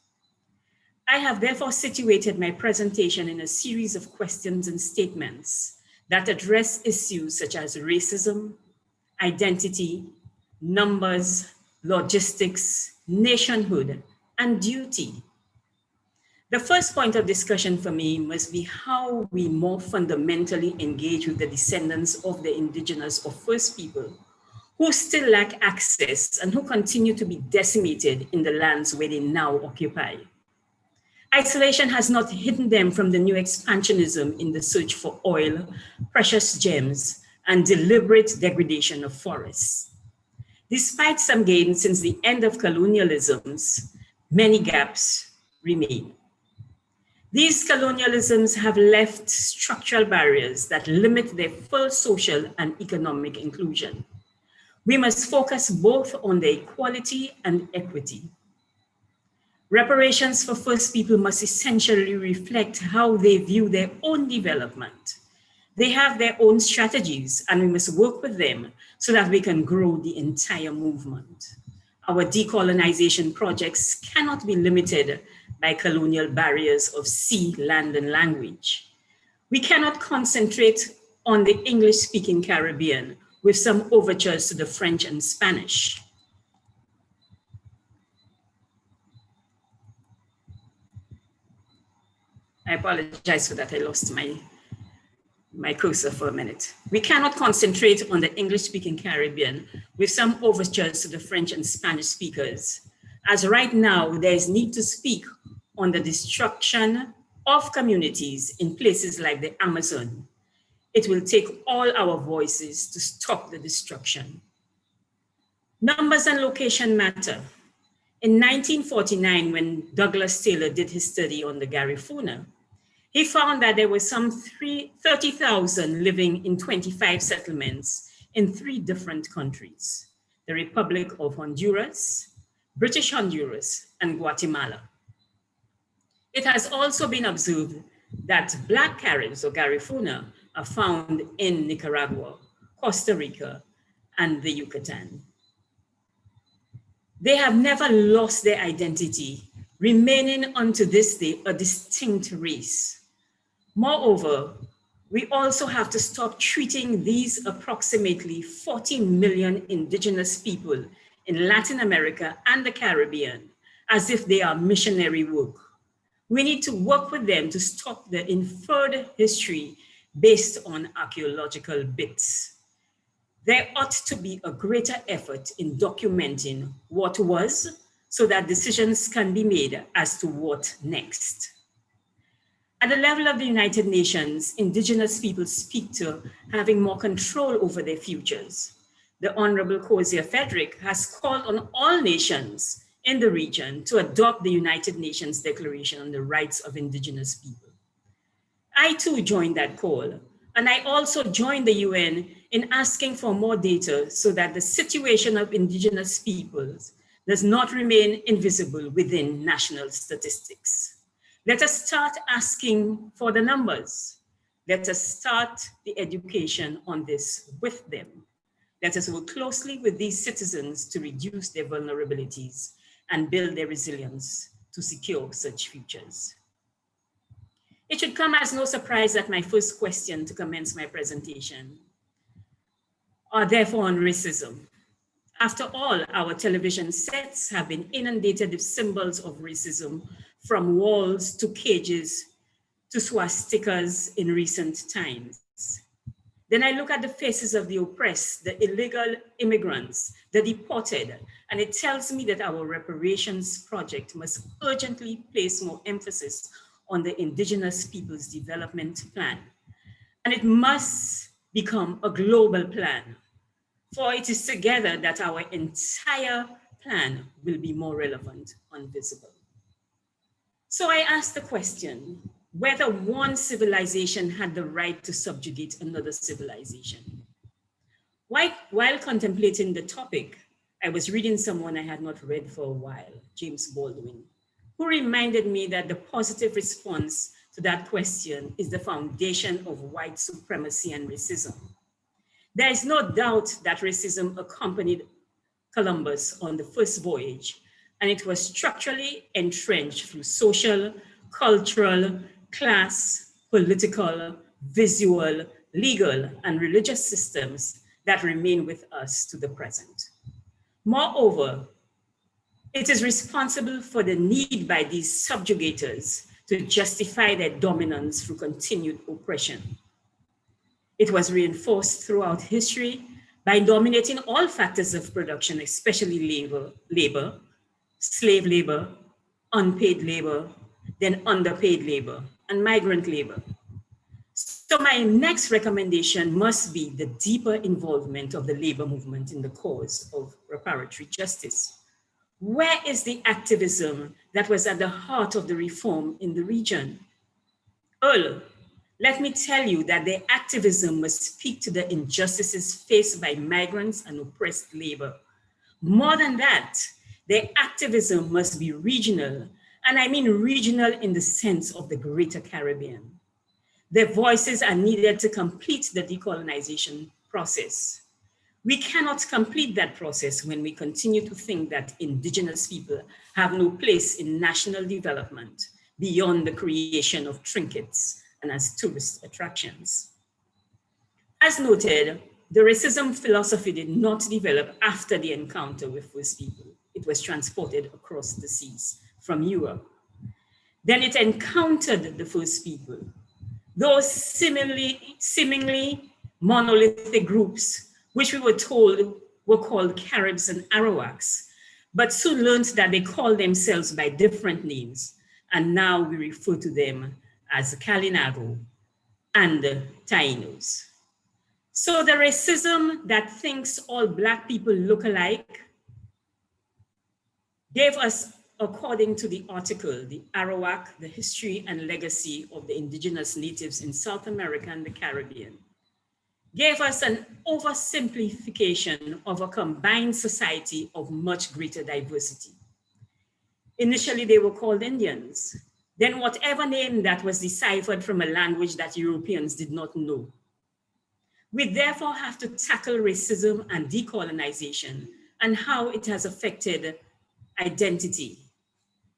S8: I have therefore situated my presentation in a series of questions and statements that address issues such as racism, identity, numbers, logistics, nationhood, and duty. The first point of discussion for me must be how we more fundamentally engage with the descendants of the indigenous or First People who still lack access and who continue to be decimated in the lands where they now occupy. Isolation has not hidden them from the new expansionism in the search for oil, precious gems, and deliberate degradation of forests. Despite some gains since the end of colonialisms, many gaps remain. These colonialisms have left structural barriers that limit their full social and economic inclusion. We must focus both on their equality and equity. Reparations for First People must essentially reflect how they view their own development. They have their own strategies, and we must work with them so that we can grow the entire movement. Our decolonization projects cannot be limited by colonial barriers of sea, land, and language. We cannot concentrate on the English-speaking Caribbean with some overtures to the French and Spanish. I apologize for that, I lost my cursor for a minute. We cannot concentrate on the English-speaking Caribbean with some overtures to the French and Spanish speakers, as right now there is need to speak on the destruction of communities in places like the Amazon. It will take all our voices to stop the destruction. Numbers and location matter. In 1949, when Douglas Taylor did his study on the Garifuna, he found that there were some 30,000 living in 25 settlements in 3 different countries: the Republic of Honduras, British Honduras, and Guatemala. It has also been observed that Black Caribs or Garifuna are found in Nicaragua, Costa Rica, and the Yucatan. They have never lost their identity, remaining unto this day a distinct race. Moreover, we also have to stop treating these approximately 40 million indigenous people in Latin America and the Caribbean as if they are missionary work. We need to work with them to stop the inferred history based on archaeological bits. There ought to be a greater effort in documenting what was so that decisions can be made as to what next. At the level of the United Nations, indigenous people speak to having more control over their futures. The Honorable Kozia Frederick has called on all nations in the region to adopt the United Nations Declaration on the Rights of Indigenous People. I too joined that call, and I also joined the UN in asking for more data so that the situation of indigenous peoples does not remain invisible within national statistics. Let us start asking for the numbers. Let us start the education on this with them. Let us work closely with these citizens to reduce their vulnerabilities and build their resilience to secure such futures. It should come as no surprise that my first question to commence my presentation are therefore on racism. After all, our television sets have been inundated with symbols of racism, from walls to cages to swastikas in recent times. Then I look at the faces of the oppressed, the illegal immigrants, the deported, and it tells me that our reparations project must urgently place more emphasis on the Indigenous Peoples Development Plan. And it must become a global plan, for it is together that our entire plan will be more relevant and visible. So I asked the question, whether one civilization had the right to subjugate another civilization. While contemplating the topic, I was reading someone I had not read for a while, James Baldwin, who reminded me that the positive response to that question is the foundation of white supremacy and racism. There is no doubt that racism accompanied Columbus on the first voyage, and it was structurally entrenched through social, cultural, class, political, visual, legal, and religious systems that remain with us to the present. Moreover, it is responsible for the need by these subjugators to justify their dominance through continued oppression. It was reinforced throughout history by dominating all factors of production, especially labor, slave labor, unpaid labor, then underpaid labor, and migrant labor. So my next recommendation must be the deeper involvement of the labor movement in the cause of reparatory justice. Where is the activism that was at the heart of the reform in the region? Earl, let me tell you that their activism must speak to the injustices faced by migrants and oppressed labor. More than that, their activism must be regional, and I mean regional in the sense of the Greater Caribbean. Their voices are needed to complete the decolonization process. We cannot complete that process when we continue to think that Indigenous people have no place in national development beyond the creation of trinkets and as tourist attractions. As noted, the racism philosophy did not develop after the encounter with First People. It was transported across the seas from Europe. Then it encountered the First People. Those seemingly monolithic groups, which we were told were called Caribs and Arawaks, but soon learned that they called themselves by different names, and now we refer to them as Kalinago and Tainos. So the racism that thinks all Black people look alike gave us, according to the article, the Arawak, the history and legacy of the indigenous natives in South America and the Caribbean, gave us an oversimplification of a combined society of much greater diversity. Initially, they were called Indians. Then whatever name that was deciphered from a language that Europeans did not know. We therefore have to tackle racism and decolonization and how it has affected identity.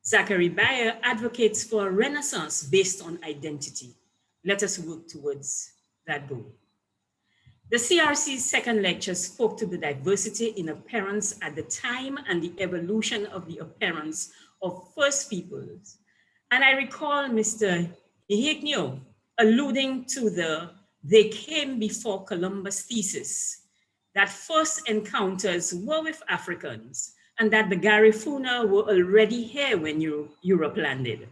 S8: Zachary Bayer advocates for a renaissance based on identity. Let us work towards that goal. The CRC's second lecture spoke to the diversity in appearance at the time and the evolution of the appearance of First Peoples. And I recall Mr. Ihiknyo alluding to the "they came before Columbus" thesis, that first encounters were with Africans and that the Garifuna were already here when Europe landed.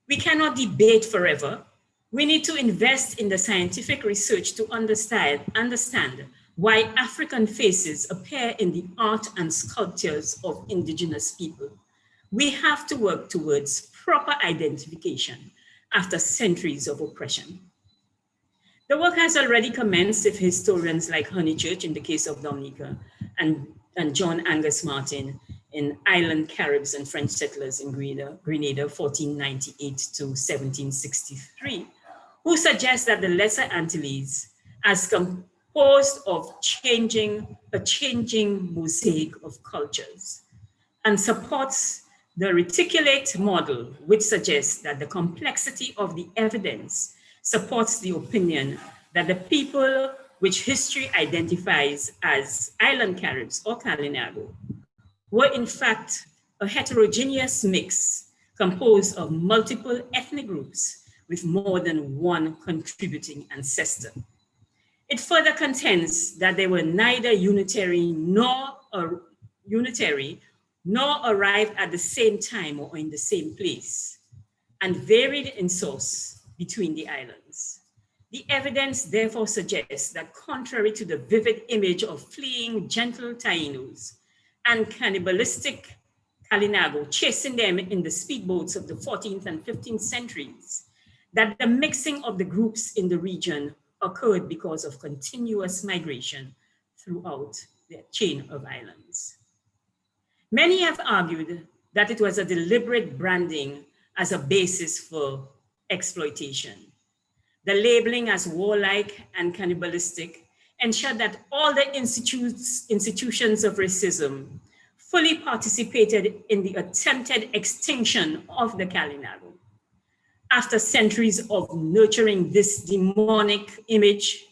S8: We cannot debate forever. We need to invest in the scientific research to understand why African faces appear in the art and sculptures of indigenous people. We have to work towards proper identification after centuries of oppression. The work has already commenced with historians like Honeychurch in the case of Dominica and John Angus Martin in Island Caribs and French settlers in Grenada, 1498 to 1763, who suggests that the Lesser Antilles, as composed of a changing mosaic of cultures, and supports the reticulate model, which suggests that the complexity of the evidence supports the opinion that the people which history identifies as island Caribs or Kalinago were in fact a heterogeneous mix composed of multiple ethnic groups with more than one contributing ancestor. It further contends that they were neither unitary nor arrived at the same time or in the same place, and varied in source between the islands. The evidence therefore suggests that contrary to the vivid image of fleeing gentle Tainos and cannibalistic Kalinago chasing them in the speedboats of the 14th and 15th centuries, that the mixing of the groups in the region occurred because of continuous migration throughout the chain of islands. Many have argued that it was a deliberate branding as a basis for exploitation. The labeling as warlike and cannibalistic ensured that all the institutions of racism fully participated in the attempted extinction of the Kalinago. After centuries of nurturing this demonic image,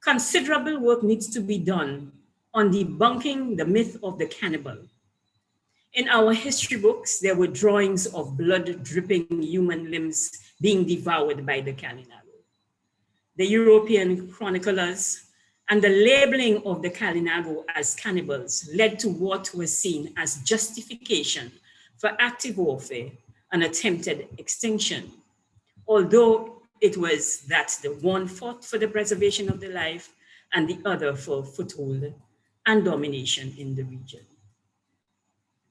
S8: considerable work needs to be done on debunking the myth of the cannibal. In our history books, there were drawings of blood-dripping human limbs being devoured by the Kalinago. The European chroniclers and the labeling of the Kalinago as cannibals led to what was seen as justification for active warfare and attempted extinction, although it was that the one fought for the preservation of the life and the other for foothold and domination in the region.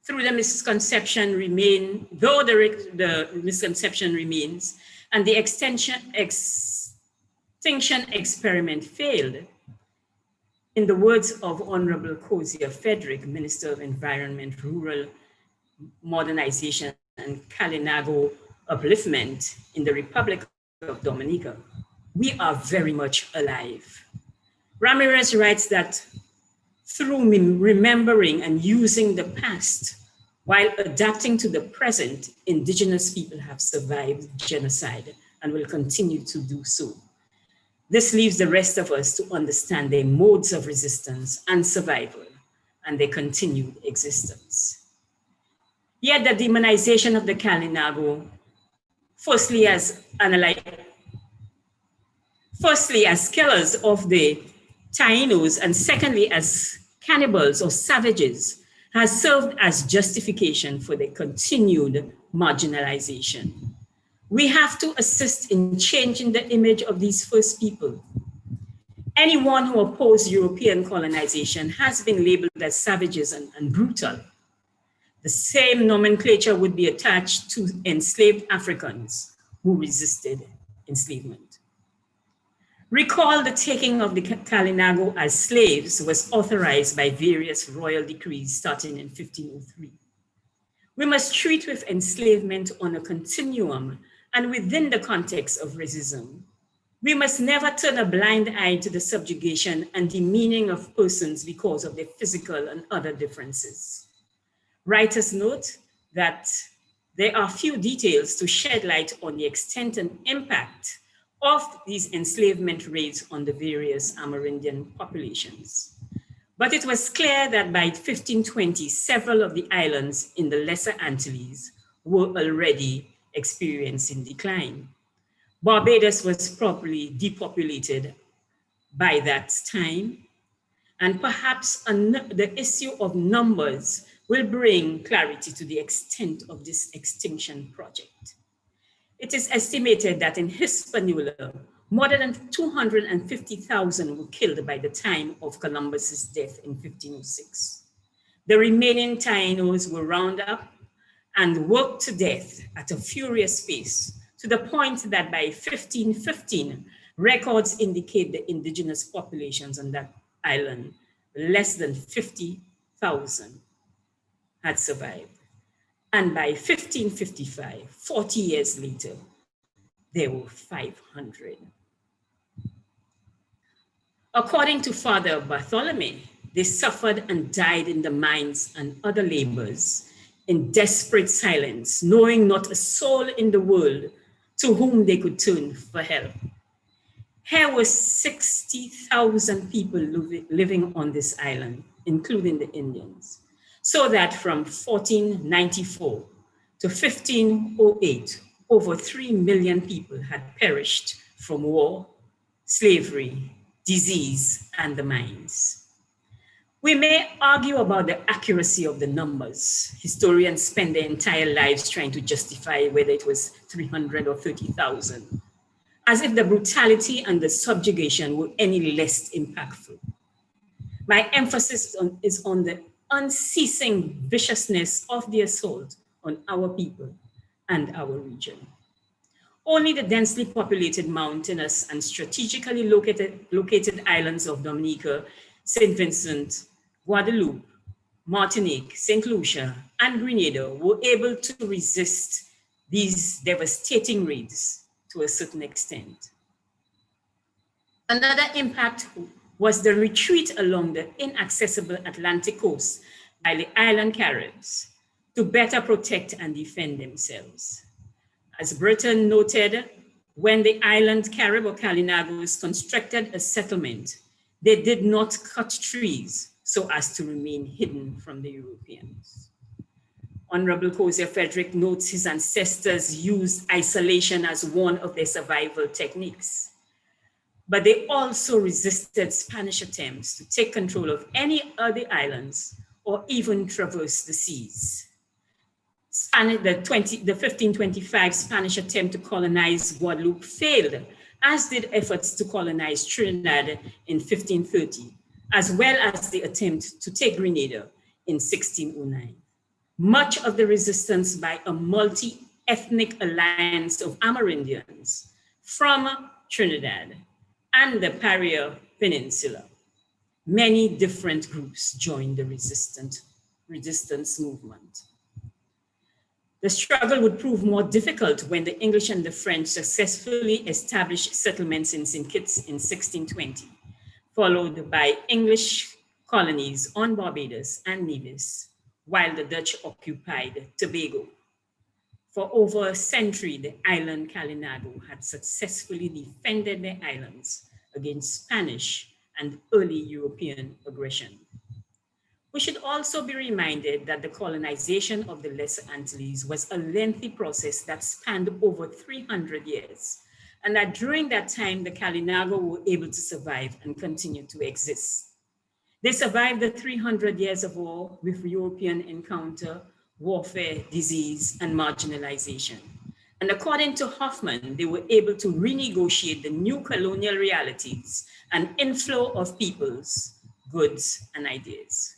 S8: Though the misconception remains, and the extinction experiment failed, in the words of Honorable Kozia Frederick, Minister of Environment, Rural Modernization and Kalinago Upliftment in the Republic of Dominica, we are very much alive. Ramirez writes that through remembering and using the past while adapting to the present, indigenous people have survived genocide and will continue to do so. This leaves the rest of us to understand their modes of resistance and survival and their continued existence. Yet the demonization of the Kalinago, firstly as killers of the Tainos, and secondly as cannibals or savages, has served as justification for their continued marginalization. We have to assist in changing the image of these first people. Anyone who opposed European colonization has been labeled as savages and brutal. The same nomenclature would be attached to enslaved Africans who resisted enslavement. Recall the taking of the Kalinago as slaves was authorized by various royal decrees starting in 1503. We must treat with enslavement on a continuum and within the context of racism. We must never turn a blind eye to the subjugation and demeaning of persons because of their physical and other differences. Writers note that there are few details to shed light on the extent and impact of these enslavement raids on the various Amerindian populations. But it was clear that by 1520, several of the islands in the Lesser Antilles were already experiencing decline. Barbados was probably depopulated by that time, and perhaps the issue of numbers will bring clarity to the extent of this extinction project. It is estimated that in Hispaniola, more than 250,000 were killed by the time of Columbus's death in 1506. The remaining Tainos were rounded up and worked to death at a furious pace, to the point that by 1515, records indicate the indigenous populations on that island, less than 50,000, had survived. And by 1555, 40 years later, there were 500. According to Father Bartholomew, they suffered and died in the mines and other labors in desperate silence, knowing not a soul in the world to whom they could turn for help. Here were 60,000 people living on this island, including the Indians, so that from 1494 to 1508, over 3 million people had perished from war, slavery, disease, and the mines. We may argue about the accuracy of the numbers. Historians spend their entire lives trying to justify whether it was 300 or 30,000, as if the brutality and the subjugation were any less impactful. My emphasis is on the unceasing viciousness of the assault on our people and our region. Only the densely populated mountainous and strategically located islands of Dominica, St. Vincent, Guadeloupe, Martinique, St. Lucia, and Grenada were able to resist these devastating raids to a certain extent. Another impact was the retreat along the inaccessible Atlantic coast by the island Caribs to better protect and defend themselves. As Burton noted, when the island Carib or Kalinagos constructed a settlement, they did not cut trees so as to remain hidden from the Europeans. Honorable Cozier Frederick notes his ancestors used isolation as one of their survival techniques, but they also resisted Spanish attempts to take control of any other islands or even traverse the seas. The 1525 Spanish attempt to colonize Guadeloupe failed, as did efforts to colonize Trinidad in 1530, as well as the attempt to take Grenada in 1609. Much of the resistance by a multi-ethnic alliance of Amerindians from Trinidad and the Paria Peninsula. Many different groups joined the resistance movement. The struggle would prove more difficult when the English and the French successfully established settlements in St. Kitts in 1620, followed by English colonies on Barbados and Nevis, while the Dutch occupied Tobago. For over a century, the island Kalinago had successfully defended their islands against Spanish and early European aggression. We should also be reminded that the colonization of the Lesser Antilles was a lengthy process that spanned over 300 years, and that during that time, the Kalinago were able to survive and continue to exist. They survived the 300 years of war with European encounter, warfare, disease, and marginalization. And according to Hoffman, they were able to renegotiate the new colonial realities and inflow of peoples, goods, and ideas.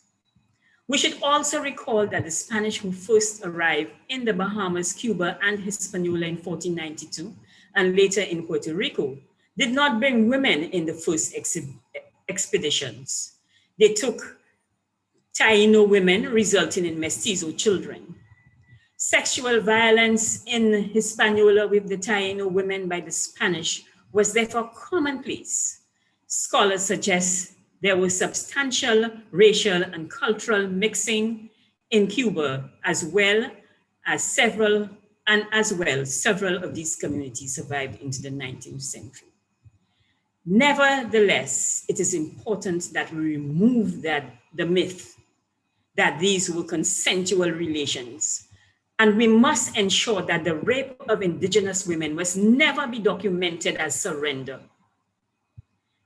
S8: We should also recall that the Spanish who first arrived in the Bahamas, Cuba, and Hispaniola in 1492, and later in Puerto Rico, did not bring women in the first expeditions. They took Taino women, resulting in mestizo children. Sexual violence in Hispaniola with the Taino women by the Spanish was therefore commonplace. Scholars suggest there was substantial racial and cultural mixing in Cuba, as well as several of these communities survived into the 19th century. Nevertheless, it is important that we remove the myth that these were consensual relations, and we must ensure that the rape of indigenous women must never be documented as surrender.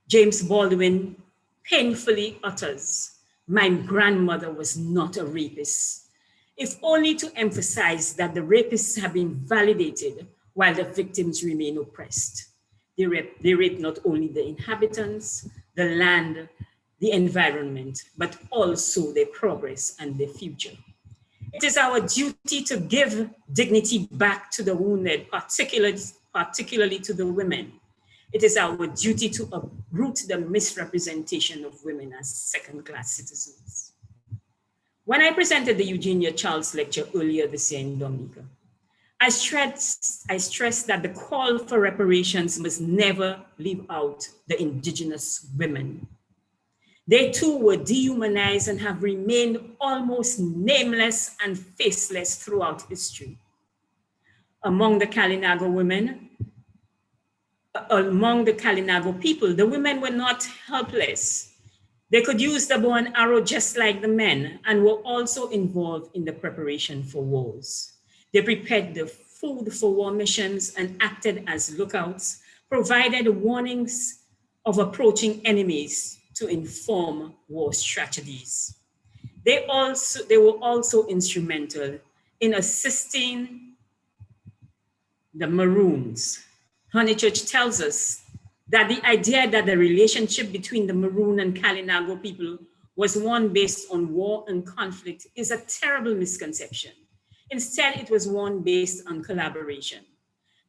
S8: James Baldwin painfully utters, "My grandmother was not a rapist," if only to emphasize that the rapists have been validated while the victims remain oppressed. They rape not only the inhabitants, the land, the environment, but also their progress and their future. It is our duty to give dignity back to the wounded, particularly to the women. It is our duty to uproot the misrepresentation of women as second-class citizens. When I presented the Eugenia Charles lecture earlier this year in Dominica, I stress that the call for reparations must never leave out the indigenous women. They too were dehumanized and have remained almost nameless and faceless throughout history. Among the Kalinago people, the women were not helpless. They could use the bow and arrow just like the men and were also involved in the preparation for wars. They prepared the food for war missions and acted as lookouts, provided warnings of approaching enemies to inform war strategies. They were also instrumental in assisting the Maroons. Honeychurch tells us that the idea that the relationship between the Maroon and Kalinago people was one based on war and conflict is a terrible misconception. Instead, it was one based on collaboration.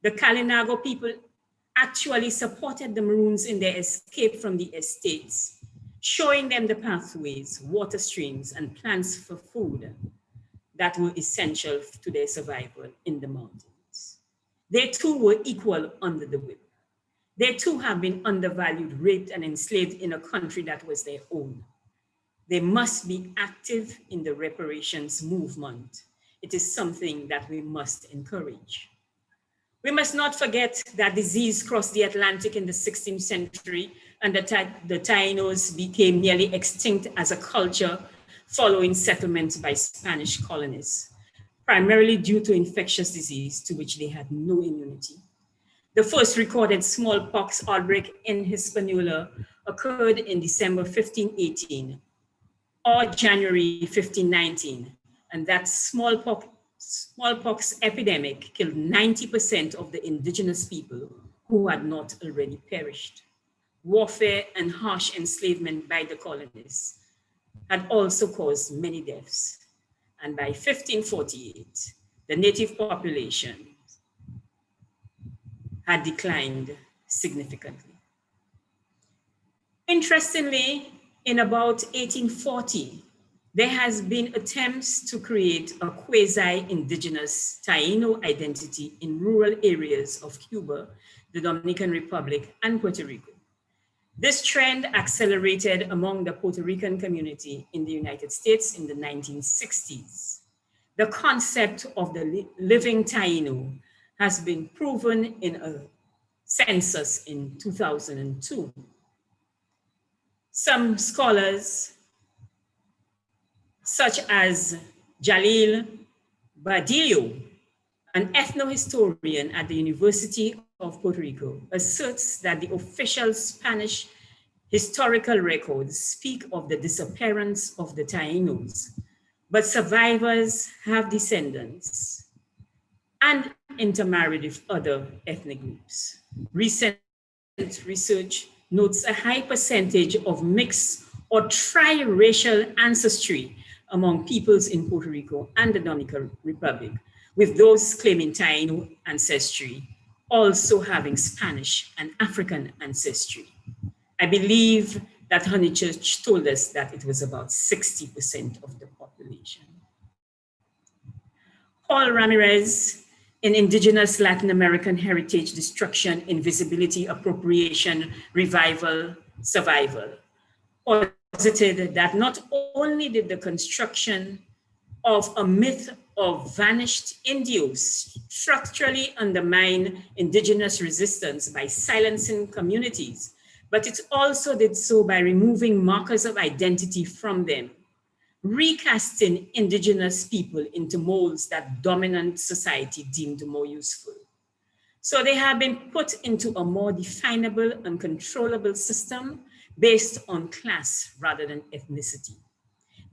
S8: The Kalinago people actually supported the Maroons in their escape from the estates, showing them the pathways, water streams, and plants for food that were essential to their survival in the mountains. They too were equal under the whip. They too have been undervalued, raped, and enslaved in a country that was their own. They must be active in the reparations movement. It is something that we must encourage. We must not forget that disease crossed the Atlantic in the 16th century and the Tainos became nearly extinct as a culture following settlements by Spanish colonists, primarily due to infectious disease to which they had no immunity. The first recorded smallpox outbreak in Hispaniola occurred in December 1518 or January 1519, and that smallpox epidemic killed 90% of the indigenous people who had not already perished. Warfare and harsh enslavement by the colonists had also caused many deaths. And by 1548, the native population had declined significantly. Interestingly, in about 1840, there has been attempts to create a quasi-indigenous Taino identity in rural areas of Cuba, the Dominican Republic, and Puerto Rico. This trend accelerated among the Puerto Rican community in the United States in the 1960s. The concept of the living Taino has been proven in a census in 2002. Some scholars, such as Jalil Badillo, an ethnohistorian at the University of Puerto Rico, asserts that the official Spanish historical records speak of the disappearance of the Tainos, but survivors have descendants and intermarried with other ethnic groups. Recent research notes a high percentage of mixed or tri-racial ancestry among peoples in Puerto Rico and the Dominican Republic, with those claiming Taino ancestry also having Spanish and African ancestry. I believe that Honeychurch told us that it was about 60% of the population. Paul Ramirez, in Indigenous Latin American Heritage Destruction, Invisibility, Appropriation, Revival, Survival, posited that not only did the construction of a myth of vanished Indios structurally undermine indigenous resistance by silencing communities, but it also did so by removing markers of identity from them, recasting indigenous people into molds that dominant society deemed more useful. So they have been put into a more definable and controllable system based on class rather than ethnicity,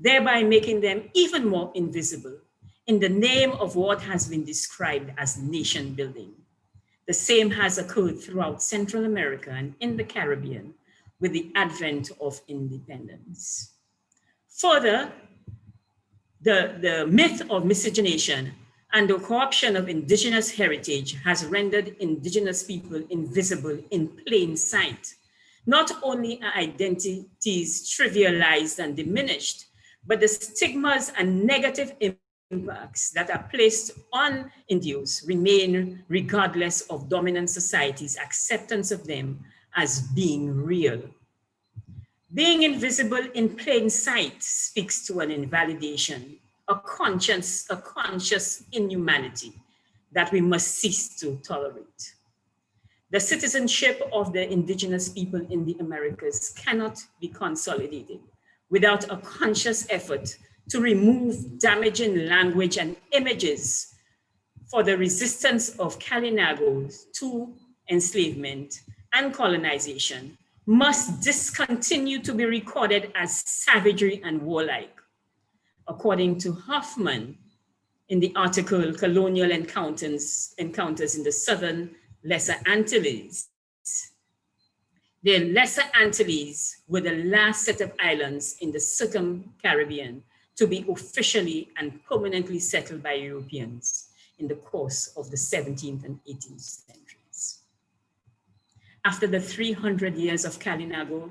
S8: thereby making them even more invisible in the name of what has been described as nation building. The same has occurred throughout Central America and in the Caribbean with the advent of independence. Further, the myth of miscegenation and the corruption of indigenous heritage has rendered indigenous people invisible in plain sight. Not only are identities trivialized and diminished, but the stigmas and negative impacts that are placed on Indios remain regardless of dominant society's acceptance of them as being real. Being invisible in plain sight speaks to an invalidation, a conscious inhumanity that we must cease to tolerate. The citizenship of the indigenous people in the Americas cannot be consolidated without a conscious effort to remove damaging language and images for the resistance of Kalinagos to enslavement and colonization must discontinue to be recorded as savagery and warlike. According to Hoffman, in the article Colonial Encounters in the Southern Lesser Antilles, the Lesser Antilles were the last set of islands in the Circum-Caribbean to be officially and permanently settled by Europeans in the course of the 17th and 18th centuries. After the 300 years of Kalinago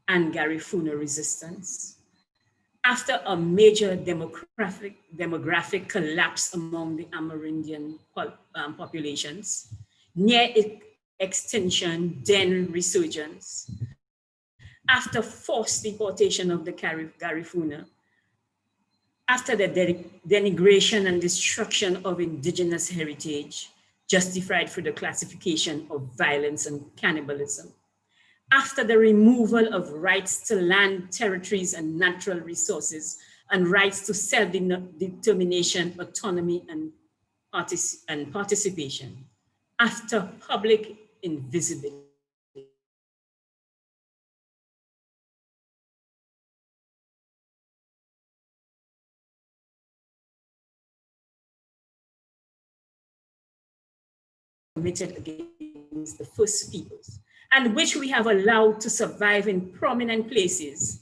S8: and Garifuna resistance, after a major demographic collapse among the Amerindian populations, near extinction, then resurgence, after forced deportation of the Garifuna, after the denigration and destruction of indigenous heritage, justified through the classification of violence and cannibalism, after the removal of rights to land, territories, and natural resources, and rights to self-determination, autonomy, and participation, after public invisibility, committed against the First Peoples, and which we have allowed to survive in prominent places,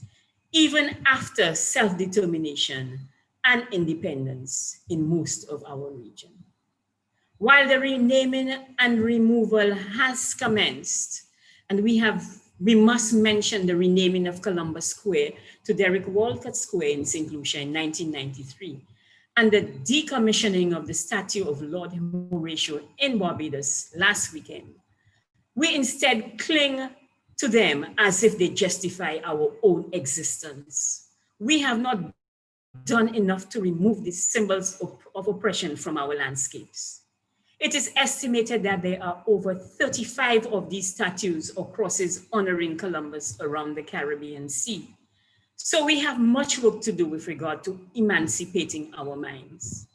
S8: even after self-determination and independence in most of our region. While the renaming and removal has commenced, and we must mention the renaming of Columbus Square to Derek Walcott Square in St. Lucia in 1993, and the decommissioning of the statue of Lord Horatio in Barbados last weekend, we instead cling to them as if they justify our own existence. We have not done enough to remove these symbols of oppression from our landscapes. It is estimated that there are over 35 of these statues or crosses honoring Columbus around the Caribbean Sea. So we have much work to do with regard to emancipating our minds.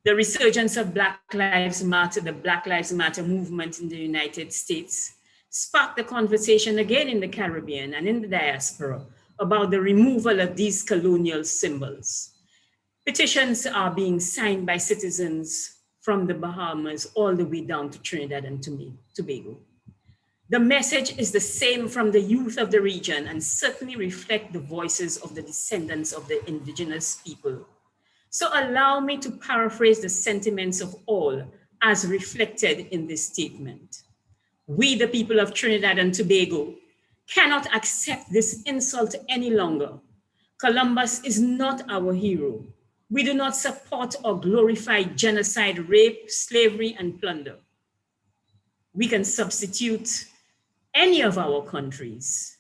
S8: The resurgence of Black Lives Matter, the Black Lives Matter movement in the United States, sparked the conversation again in the Caribbean and in the diaspora about the removal of these colonial symbols. Petitions are being signed by citizens from the Bahamas all the way down to Trinidad and Tobago. The message is the same from the youth of the region and certainly reflect the voices of the descendants of the indigenous people. So allow me to paraphrase the sentiments of all as reflected in this statement. We, the people of Trinidad and Tobago, cannot accept this insult any longer. Columbus is not our hero. We do not support or glorify genocide, rape, slavery, and plunder. We can substitute any of our countries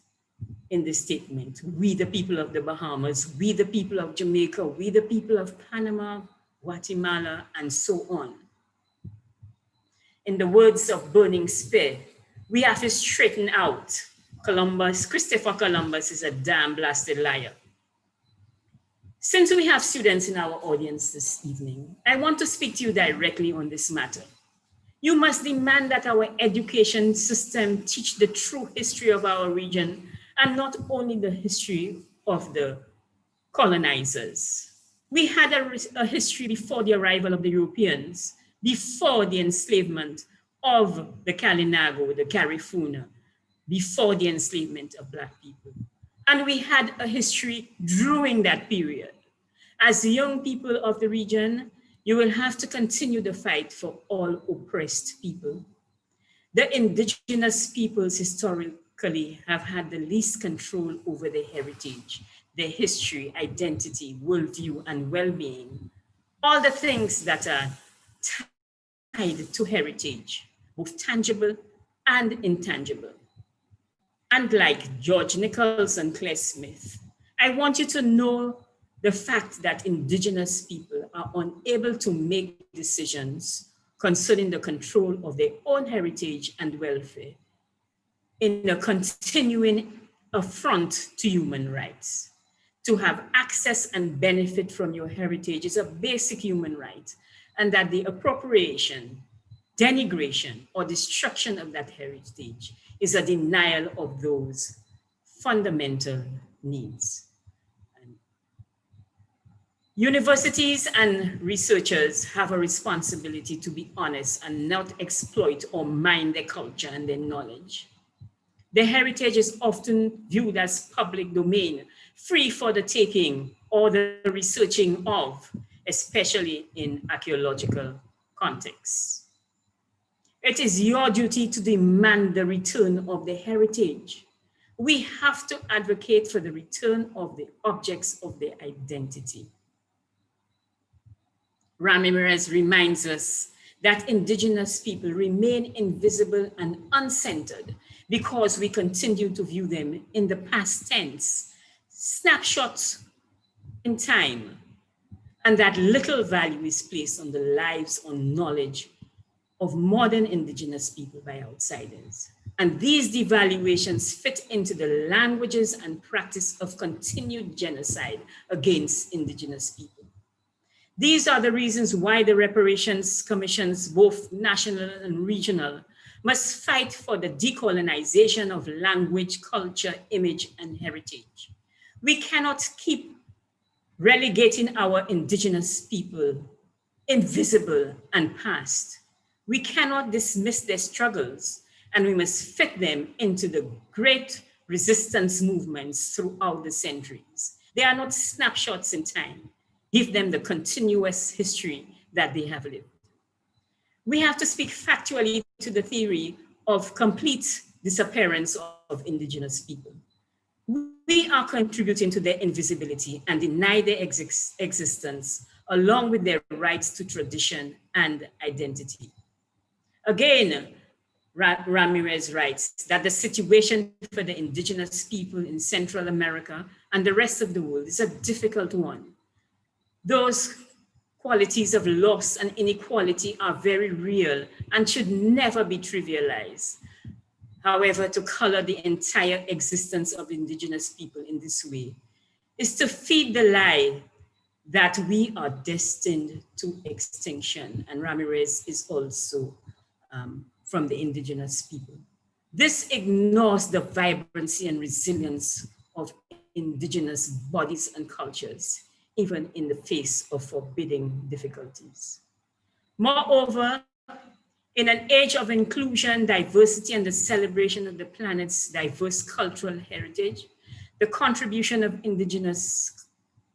S8: in this statement. We, the people of the Bahamas, we, the people of Jamaica, we, the people of Panama, Guatemala, and so on. In the words of Burning Spear, we have to straighten out Columbus. Christopher Columbus is a damn blasted liar. Since we have students in our audience this evening, I want to speak to you directly on this matter. You must demand that our education system teach the true history of our region and not only the history of the colonizers. We had a history before the arrival of the Europeans, before the enslavement of the Kalinago, the Garifuna, before the enslavement of Black people. And we had a history during that period. As the young people of the region, you will have to continue the fight for all oppressed people. The indigenous peoples historically have had the least control over their heritage, their history, identity, worldview, and well-being all the things that are tied to heritage, both tangible and intangible. And like George Nichols and Claire Smith, I want you to know the fact that Indigenous people are unable to make decisions concerning the control of their own heritage and welfare in a continuing affront to human rights. To have access and benefit from your heritage is a basic human right, and that the appropriation, denigration, or destruction of that heritage is a denial of those fundamental needs. Universities and researchers have a responsibility to be honest and not exploit or mine their culture and their knowledge. Their heritage is often viewed as public domain, free for the taking or the researching of, especially in archaeological contexts. It is your duty to demand the return of the heritage. We have to advocate for the return of the objects of their identity. Ramirez reminds us that Indigenous people remain invisible and uncentered because we continue to view them in the past tense, snapshots in time, and that little value is placed on the lives or knowledge of modern Indigenous people by outsiders. And these devaluations fit into the languages and practice of continued genocide against Indigenous people. These are the reasons why the reparations commissions, both national and regional, must fight for the decolonization of language, culture, image, and heritage. We cannot keep relegating our Indigenous people invisible and past. We cannot dismiss their struggles, and we must fit them into the great resistance movements throughout the centuries. They are not snapshots in time. Give them the continuous history that they have lived. We have to speak factually to the theory of complete disappearance of Indigenous people. We are contributing to their invisibility and deny their existence, along with their rights to tradition and identity. Again, Ramirez writes that the situation for the Indigenous people in Central America and the rest of the world is a difficult one. Those qualities of loss and inequality are very real and should never be trivialized. However, to color the entire existence of Indigenous people in this way is to feed the lie that we are destined to extinction. And Ramirez is also from the Indigenous people. This ignores the vibrancy and resilience of Indigenous bodies and cultures, even in the face of forbidding difficulties. Moreover, in an age of inclusion, diversity, and the celebration of the planet's diverse cultural heritage, the contribution of Indigenous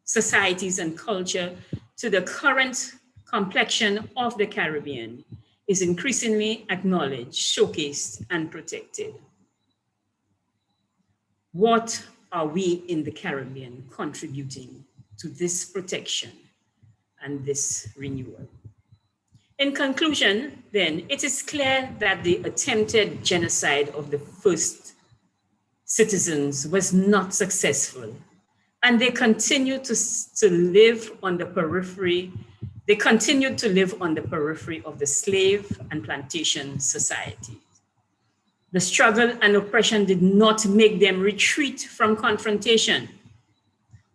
S8: societies and culture to the current complexion of the Caribbean is increasingly acknowledged, showcased, and protected. What are we in the Caribbean contributing to this protection and this renewal? In conclusion, then, it is clear that the attempted genocide of the first citizens was not successful, and they continued to live on the periphery. They continued to live on the periphery of the slave and plantation society. The struggle and oppression did not make them retreat from confrontation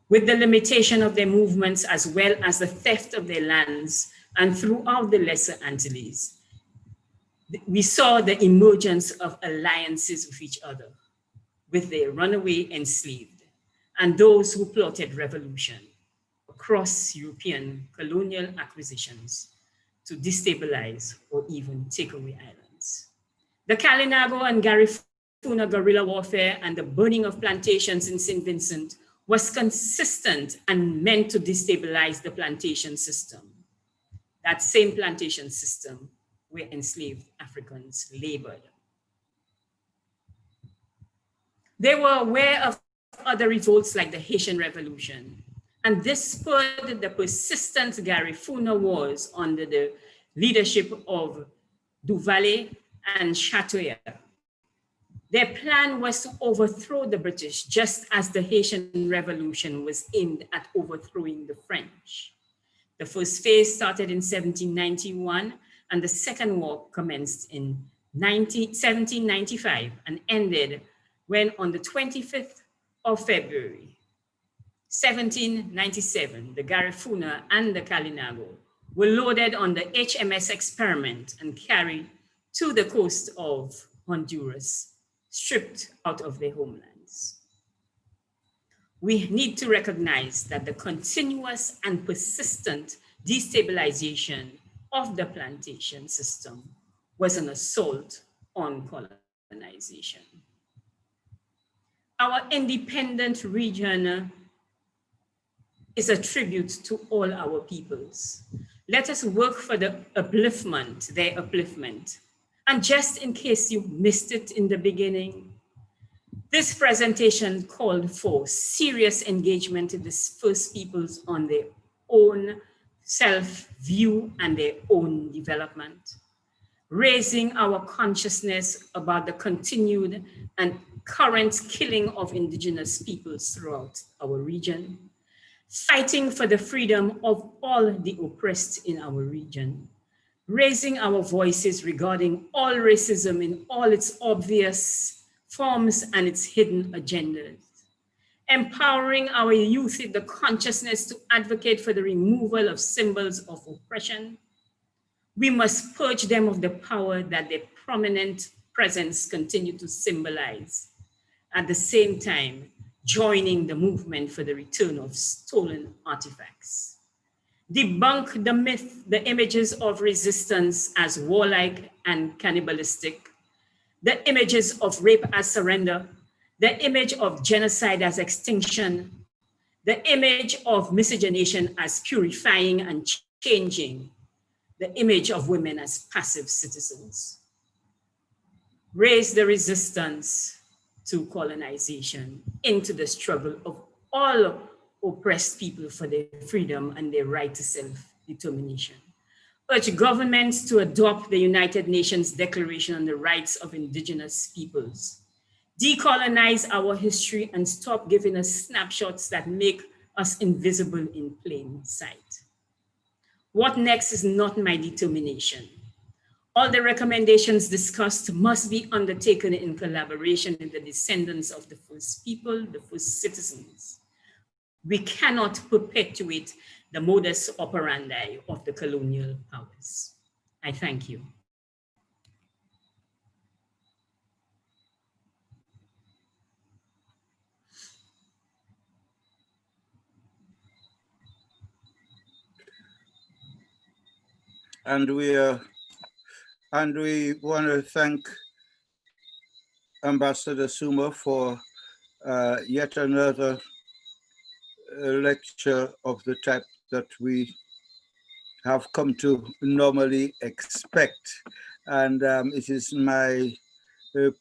S8: with the limitation of their movements, as well as the theft of their lands. And throughout the Lesser Antilles, we saw the emergence of alliances with each other, with their runaway enslaved, and those who plotted revolution across European colonial acquisitions to destabilize or even take away islands. The Kalinago and Garifuna guerrilla warfare and the burning of plantations in St. Vincent was consistent and meant to destabilize the plantation system. That same plantation system where enslaved Africans labored. They were aware of other revolts like the Haitian Revolution And this spurred the persistent Garifuna Wars under the leadership of Duvalier and Chatoyard. Their plan was to overthrow the British, just as the Haitian Revolution was aimed at overthrowing the French. The first phase started in 1791, and the second war commenced in 1795 and ended when, on the 25th of February, 1797, the Garifuna and the Kalinago were loaded on the HMS Experiment and carried to the coast of Honduras, stripped out of their homelands. We need to recognize that the continuous and persistent destabilization of the plantation system was an assault on colonization. Our independent region is a tribute to all our peoples. Let us work for their upliftment. And just in case you missed it in the beginning, this presentation called for serious engagement in the First Peoples on their own self-view and their own development, raising our consciousness about the continued and current killing of indigenous peoples throughout our region, fighting for the freedom of all the oppressed in our region, raising our voices regarding all racism in all its obvious forms and its hidden agendas, empowering our youth with the consciousness to advocate for the removal of symbols of oppression. We must purge them of the power that their prominent presence continue to symbolize. At the same time, joining the movement for the return of stolen artifacts. Debunk the myth, the images of resistance as warlike and cannibalistic, the images of rape as surrender, the image of genocide as extinction, the image of miscegenation as purifying and changing, the image of women as passive citizens. Raise the resistance to colonization into the struggle of all oppressed people for their freedom and their right to self-determination. Urge governments to adopt the United Nations Declaration on the Rights of Indigenous Peoples. Decolonize our history and stop giving us snapshots that make us invisible in plain sight. What next is not my determination. All the recommendations discussed must be undertaken in collaboration with the descendants of the first people, the first citizens. We cannot perpetuate the modus operandi of the colonial powers. I thank you.
S9: And we want to thank Ambassador Suma for yet another lecture of the type that we have come to normally expect. And it is my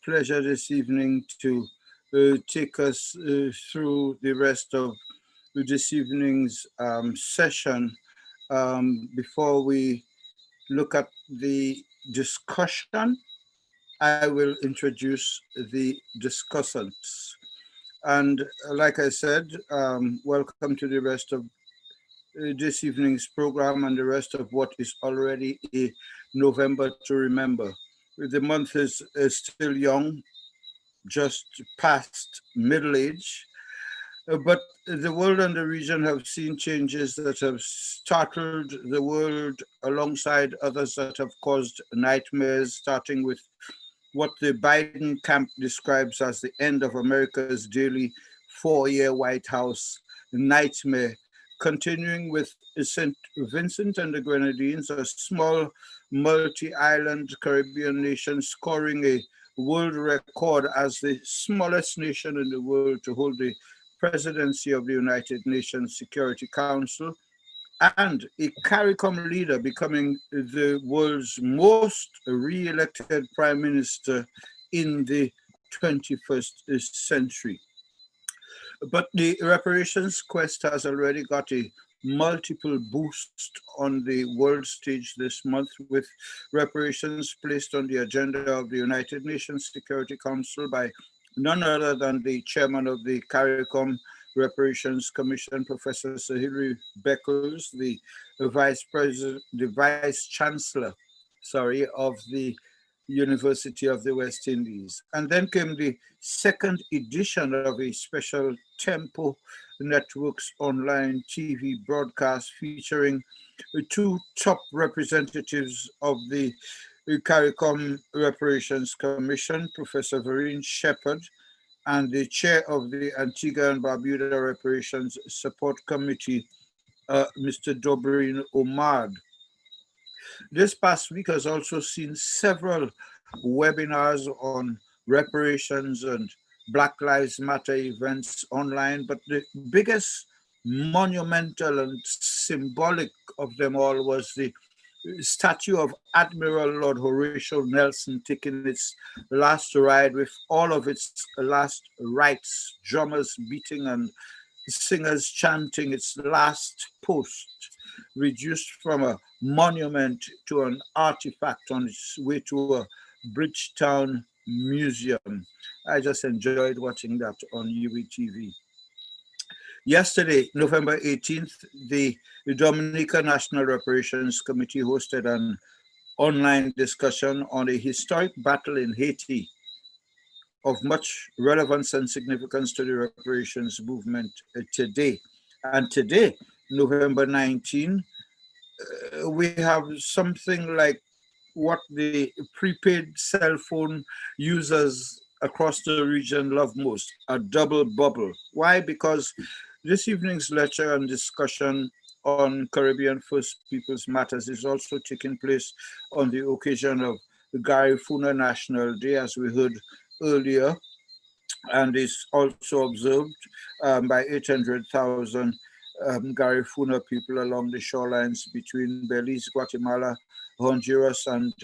S9: pleasure this evening to take us through the rest of this evening's session. Before we look at the discussion, I will introduce the discussants. And like I said, welcome to the rest of this evening's program and the rest of what is already a November to remember. The month is still young, just past middle age, but the world and the region have seen changes that have startled the world alongside others that have caused nightmares, starting with what the Biden camp describes as the end of America's daily 4-year White House nightmare, continuing with St. Vincent and the Grenadines, a small multi-island Caribbean nation scoring a world record as the smallest nation in the world to hold the presidency of the United Nations Security Council, and a CARICOM leader becoming the world's most re-elected prime minister in the 21st century. But the reparations quest has already got a multiple boost on the world stage this month, with reparations placed on the agenda of the United Nations Security Council by none other than the chairman of the CARICOM Reparations Commission, Professor Sir Hilary Beckles, the vice chancellor, of the University of the West Indies. And then came the second edition of a special Tempo Networks online TV broadcast featuring two top representatives of the CARICOM Reparations Commission, Professor Vereen Shepherd, and the chair of the Antigua and Barbuda Reparations Support Committee, Mr. Dobrin Omad. This past week has also seen several webinars on reparations and Black Lives Matter events online, but the biggest monumental and symbolic of them all was the statue of Admiral Lord Horatio Nelson taking its last ride with all of its last rites, drummers beating and singers chanting its last post, reduced from a monument to an artifact on its way to a Bridgetown museum. I just enjoyed watching that on UWTV. Yesterday, November 18th, the Dominica National Reparations Committee hosted an online discussion on a historic battle in Haiti of much relevance and significance to the reparations movement today. And today, November 19, we have something like what the prepaid cell phone users across the region love most, a double bubble. Why? Because this evening's lecture and discussion on Caribbean First Peoples Matters is also taking place on the occasion of the Garifuna National Day, as we heard earlier, and is also observed by 800,000 Garifuna people along the shorelines between Belize, Guatemala, Honduras, and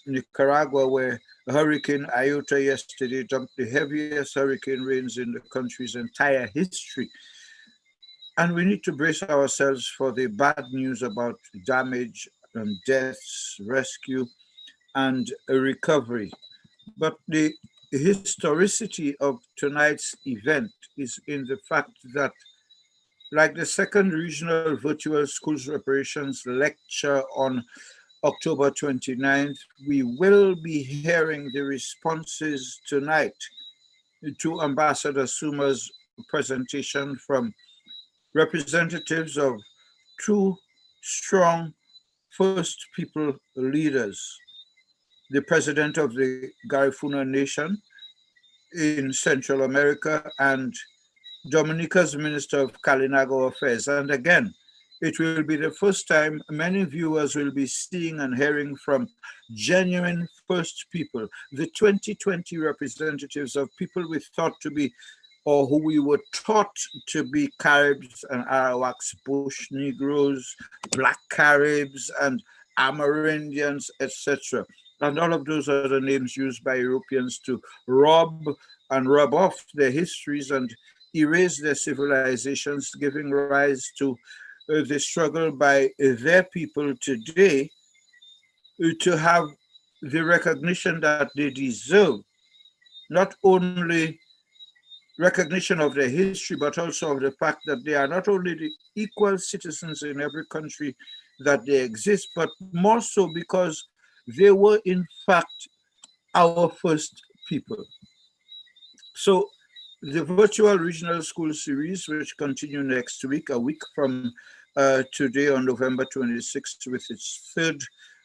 S9: Nicaragua, where Hurricane Iota yesterday dumped the heaviest hurricane rains in the country's entire history. And we need to brace ourselves for the bad news about damage and deaths, rescue, and recovery. But the historicity of tonight's event is in the fact that, like the second regional virtual schools reparations lecture on October 29th, we will be hearing the responses tonight to Ambassador Suma's presentation from representatives of two strong First People leaders, the president of the Garifuna Nation in Central America and Dominica's Minister of Kalinago Affairs. And again, it will be the first time many viewers will be seeing and hearing from genuine First People, the 2020 representatives of people we thought to be, or who we were taught to be, Caribs and Arawaks, Bush Negroes, Black Caribs, and Amerindians, etc. And all of those are the names used by Europeans to rob and rub off their histories and erase their civilizations, giving rise to the struggle by their people today to have the recognition that they deserve, not only recognition of their history, but also of the fact that they are not only the equal citizens in every country that they exist, but more so because they were in fact our first people. So the virtual regional school series, which continue next week, a week from today on November 26th, with its third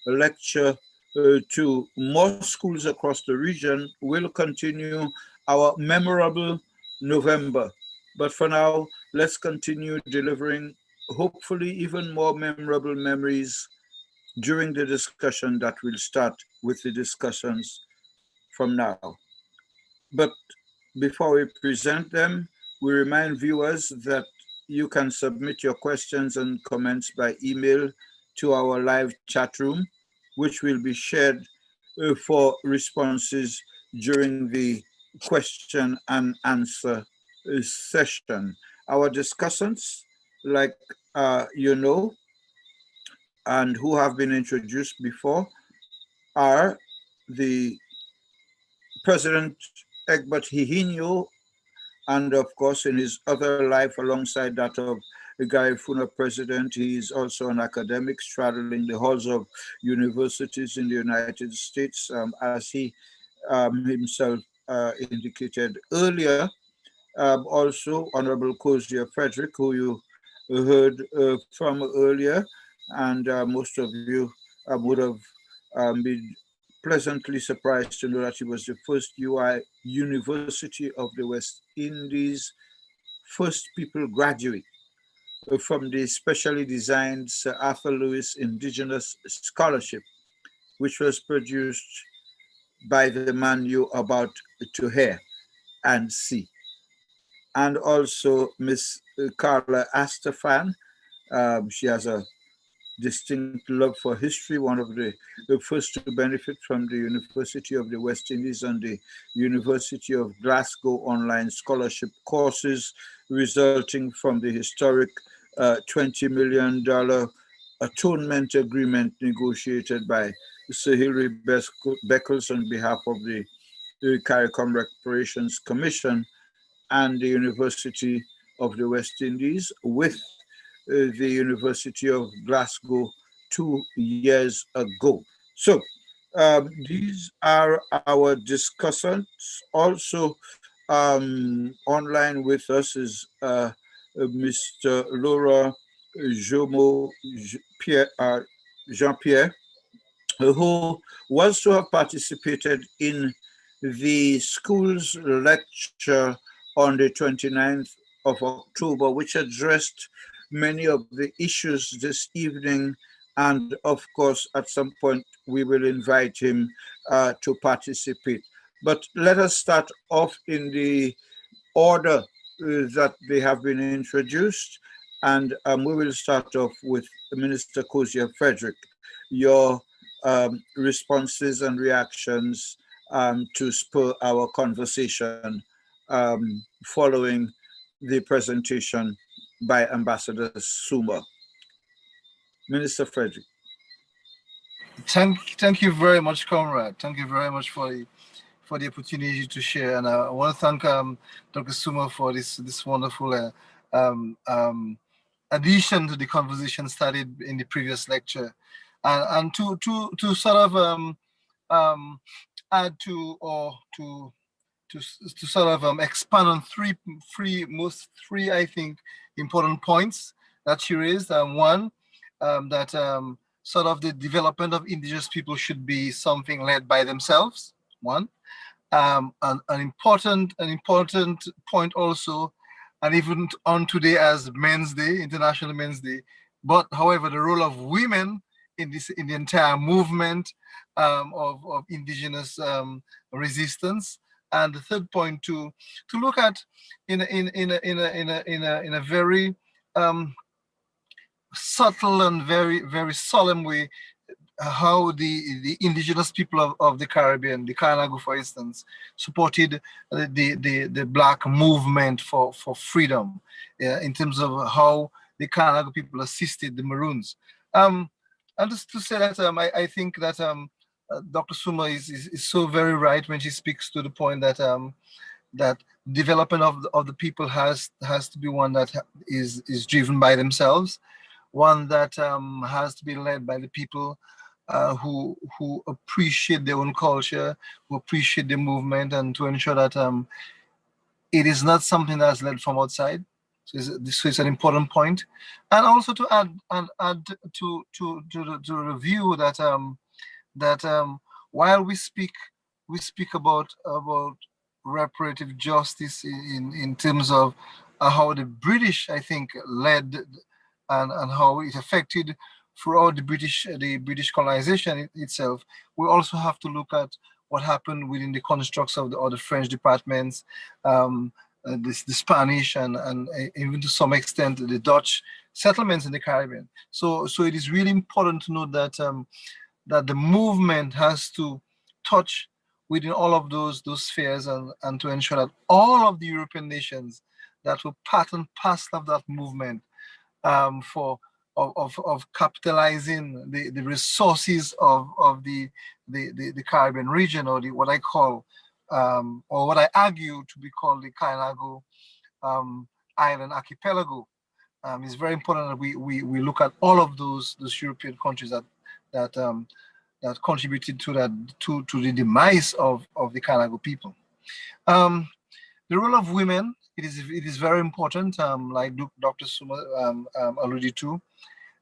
S9: lecture to more schools across the region, will continue our memorable November. But for now, let's continue delivering hopefully even more memorable memories during the discussion that will start with the discussions from now. But before we present them, we remind viewers that you can submit your questions and comments by email to our live chat room, which will be shared for responses during the question and answer session. Our discussants, like you know, and who have been introduced before, are the President Egbert Hihinyo, and of course, in his other life alongside that of the Garifuna president, he is also an academic straddling the halls of universities in the United States, as he himself indicated earlier. Also, Honorable Kozia Frederick, who you heard from earlier, and most of you would have been pleasantly surprised to know that he was the first University of the West Indies first people graduate from the specially designed Sir Arthur Lewis Indigenous Scholarship, which was produced by the man you're about to hear and see. And also Miss Carla Astafan. She has a distinct love for history, one of the first to benefit from the University of the West Indies and the University of Glasgow online scholarship courses resulting from the historic $20 million atonement agreement negotiated by Sir Hilary Beckles on behalf of the CARICOM Reparations Commission and the University of the West Indies with the University of Glasgow 2 years ago. So these are our discussants. Also online with us is Mr. Laura Jomo Jean-Pierre, who was to have participated in the school's lecture on the 29th of October, which addressed many of the issues this evening. And of course, at some point, we will invite him to participate. But let us start off in the order that they have been introduced. And we will start off with Minister Kozia Frederick. Your responses and reactions to spur our conversation following the presentation by Ambassador Suma. Minister Frederick.
S4: Thank you very much, Comrade. Thank you very much for the opportunity to share. And I want to thank Dr. Suma for this wonderful addition to the conversation started in the previous lecture, and to sort of add to or to sort of expand on three I think important points that she raised. One, that sort of the development of indigenous people should be something led by themselves. One, an important point also, and even on today as Men's Day, International Men's Day. But however, the role of women in the entire movement of indigenous resistance. And the third point to look at in a very subtle and very solemn way how the indigenous people of the Caribbean, the Kalinago, for instance, supported the Black movement for freedom in terms of how the Kalinago people assisted the Maroons. And just to say that I think that Dr. Suma is so very right when she speaks to the point that that development of the people has to be one that is driven by themselves, one that has to be led by the people who appreciate their own culture, who appreciate the movement, and to ensure that it is not something that's led from outside. So it's an important point. And also to add to the view that while we speak about reparative justice in terms of how the British, I think, led and how it affected throughout the British colonization itself, we also have to look at what happened within the constructs of the French departments, the Spanish, and even to some extent the Dutch settlements in the Caribbean. So it is really important to note that that the movement has to touch within all of those spheres, and to ensure that all of the European nations that were part and parcel of that movement of capitalizing the resources of the Caribbean region, or what I call or what I argue to be called the Kainago Island Archipelago. It's very important that we look at all of those European countries that contributed to the demise of the Kainago people. The role of women, it is very important, like Dr. Suma alluded to.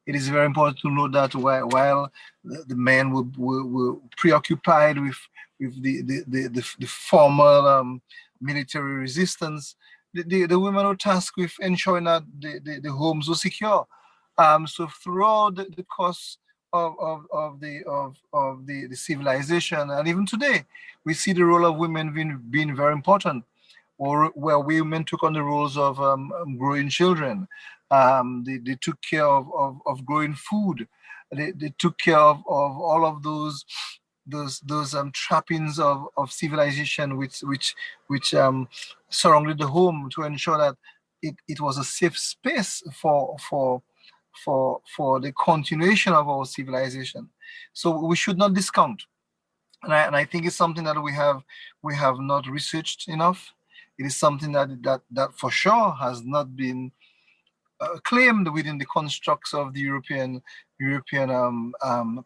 S4: It is very important to note that while the men were preoccupied with the formal military resistance, the women were tasked with ensuring that the homes were secure. So throughout the course of the civilization, and even today, we see the role of women being very important, or where women took on the roles of growing children. They took care of growing food. They took care of all of those trappings of civilization which surrounded the home, to ensure that it was a safe space for the continuation of our civilization. So we should not discount. And I think it's something that we have not researched enough. It is something that for sure has not been claimed within the constructs of the European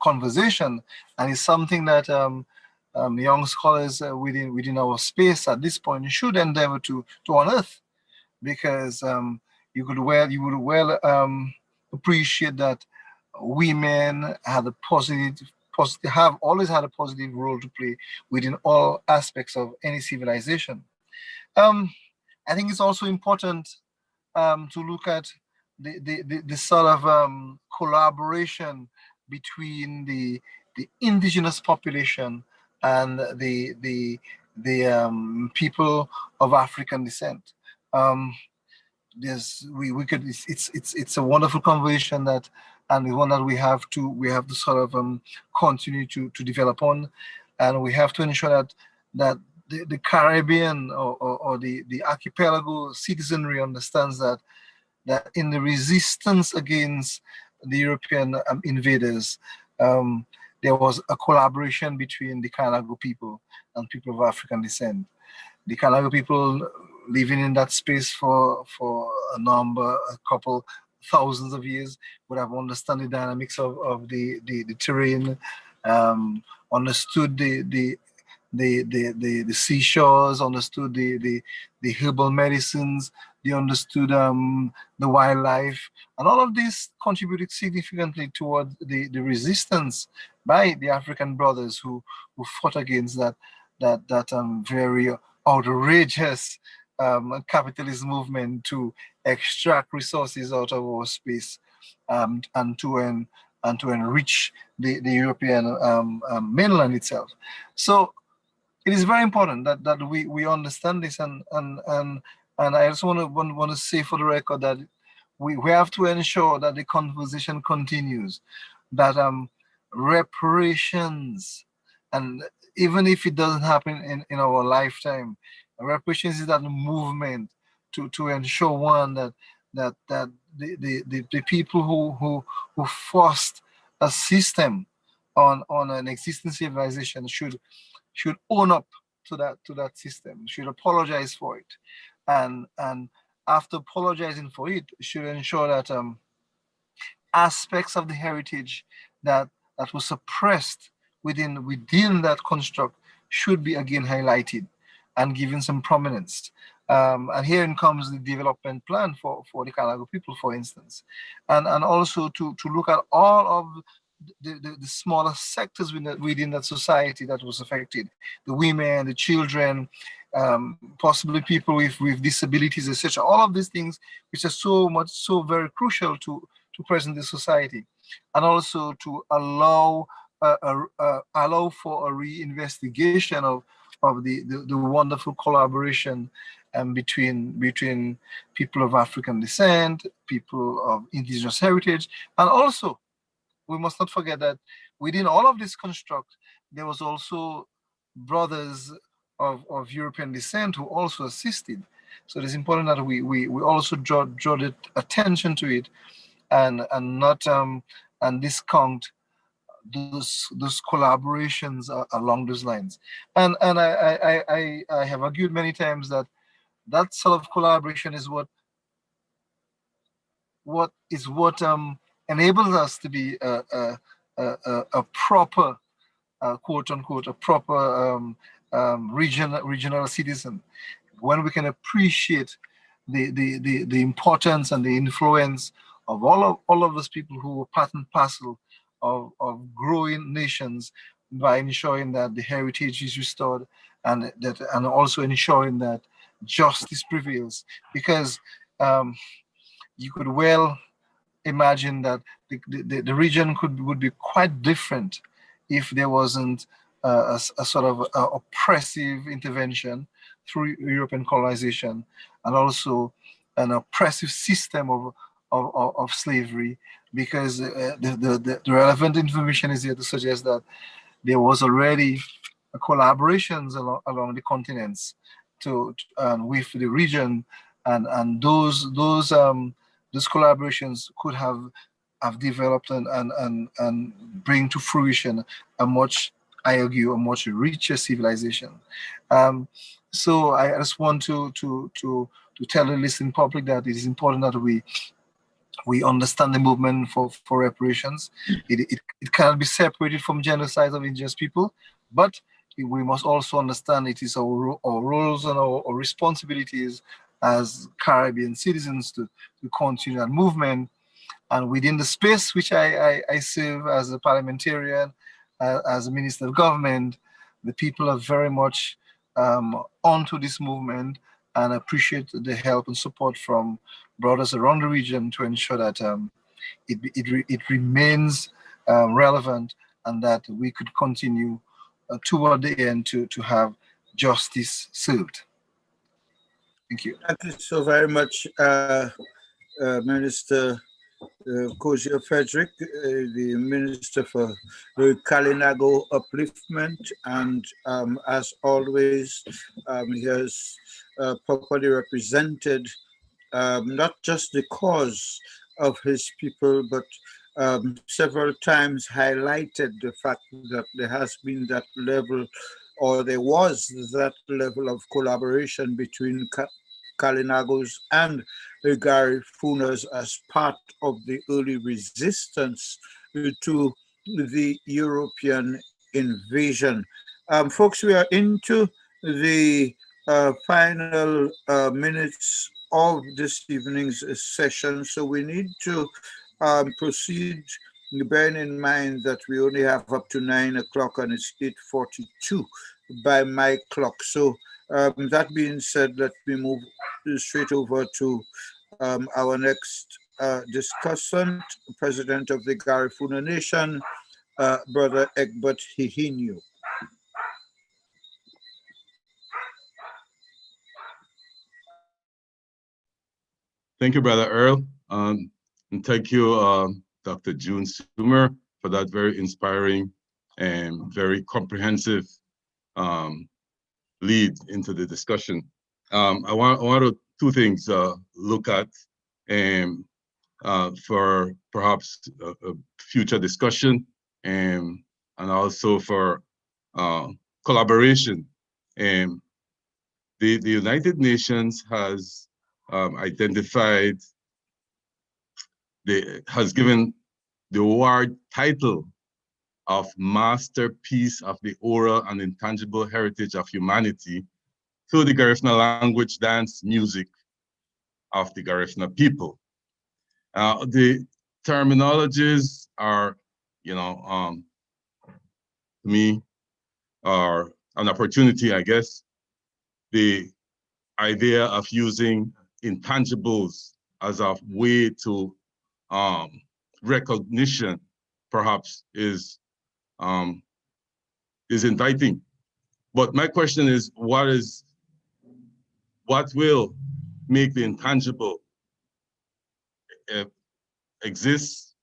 S4: conversation, and it's something that young scholars within our space at this point should endeavor to unearth, because you would well appreciate that women had have always had a positive role to play within all aspects of any civilization. I think it's also important to look at the sort of collaboration between the indigenous population and the people of African descent. It's a wonderful conversation, that, and one that we have to sort of continue to develop on, and we have to ensure that the Caribbean or the archipelago citizenry understands that in the resistance against the European invaders, there was a collaboration between the Kainago people and people of African descent. The Kainago people living in that space for a couple thousands of years would have understood the dynamics of the terrain, understood the seashores, understood the herbal medicines, they understood the wildlife, and all of this contributed significantly toward the resistance by the African brothers who fought against that very outrageous capitalist movement to extract resources out of our space, and to enrich the European mainland itself. So it is very important that we understand this, and I also want to say for the record that we have to ensure that the conversation continues, that reparations, and even if it doesn't happen in our lifetime, reparations is that movement to ensure, one, that the people who forced a system on an existing civilization should own up to that system, should apologize for it, and after apologizing for it, should ensure that aspects of the heritage that was suppressed within that construct should be again highlighted and given some prominence. And herein comes the development plan for the Kainago people, for instance, and also to look at all of the smaller sectors within that society that was affected, the women, the children, possibly people with disabilities, etc. All of these things which are so very crucial to present day society, and also to allow for a reinvestigation of the wonderful collaboration between people of African descent, people of indigenous heritage, and also we must not forget that within all of this construct, there was also brothers of European descent who also assisted. So it is important that we also draw the attention to it and not and discount those collaborations along those lines. And I have argued many times that that sort of collaboration is what enables us to be a proper quote unquote a proper regional citizen, when we can appreciate the importance and the influence of all of those people who were part and parcel of growing nations, by ensuring that the heritage is restored and also ensuring that justice prevails. Because you could well imagine that the region would be quite different if there wasn't a sort of oppressive intervention through European colonization, and also an oppressive system of slavery, because the relevant information is here to suggest that there was already collaborations along the continents with the region, and those collaborations could have developed and bring to fruition a much, I argue, a much richer civilization. So I just want to tell the listening public that it is important that we understand the movement for reparations. It cannot be separated from genocide of indigenous people, but we must also understand it is our roles and our responsibilities as Caribbean citizens to continue that movement. And within the space which I serve as a parliamentarian, as a minister of government, the people are very much onto this movement and appreciate the help and support from brothers around the region to ensure that it remains relevant, and that we could continue toward the end to have justice served. Thank you.
S9: Thank you so very much, Minister Kozia Frederick, the Minister for Kalinago Upliftment, and as always, he has properly represented not just the cause of his people, but several times highlighted the fact that there has been that level, or there was that level of collaboration between Kalinagos and the Garifunas as part of the early resistance to the European invasion. Folks, we are into the final minutes of this evening's session, so we need to proceed, bearing in mind that we only have up to 9 o'clock and it's 8:42 by my clock. So that being said, let me move straight over to our next discussant, President of the Garifuna Nation, Brother Egbert Hihinyu.
S5: Thank you, Brother Earl. And thank you, Dr. June Sumer, for that very inspiring and very comprehensive lead into the discussion. I want two things look at for perhaps a future discussion and also for collaboration. The United Nations has identified, has given the award title of Masterpiece of the Oral and Intangible Heritage of Humanity to the Garifuna language, dance, music of the Garifuna people. The terminologies are, to me, are an opportunity, I guess. The idea of using intangibles as a way to recognition, perhaps, is inviting. But my question is, what will make the intangible exist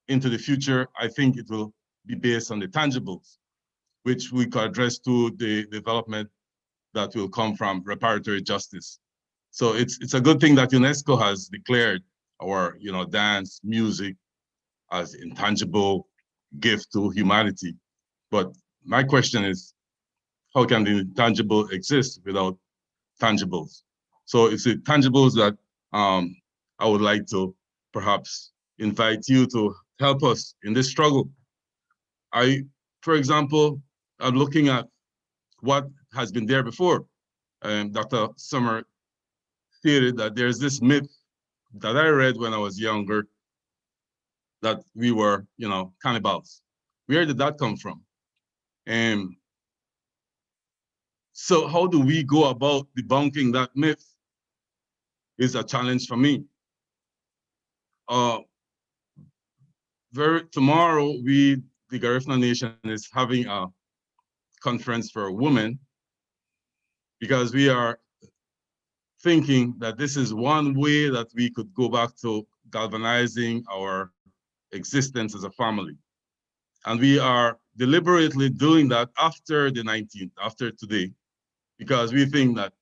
S5: into the future? I think it will be based on the tangibles. which we could address to the development that will come from reparatory justice. So it's a good thing that UNESCO has declared our dance, music as intangible gift to humanity. But my question is, how can the intangible exist without tangibles? So it's the tangibles that I would like to perhaps invite you to help us in this struggle. For example, I'm looking at what has been there before. Dr. Summer stated that there's this myth that I read when I was younger that we were, cannibals. Where did that come from? And so how do we go about debunking that myth is a challenge for me. Tomorrow, the Garifuna Nation is having a conference for women because we are thinking that this is one way that we could go back to galvanizing our existence as a family. And we are deliberately doing that after the 19th, after today, because we think that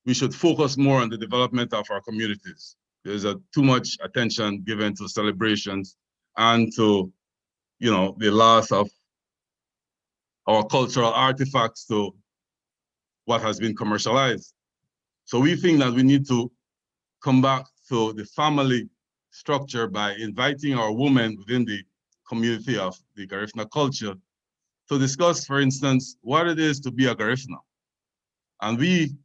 S5: we should focus more on the development of our communities. There's too much attention given to celebrations and to, the loss of our cultural artifacts to what has been commercialized. So we think that we need to come back to the family structure by inviting our women within the community of the Garifuna culture to discuss, for instance, what it is to be a Garifuna. And we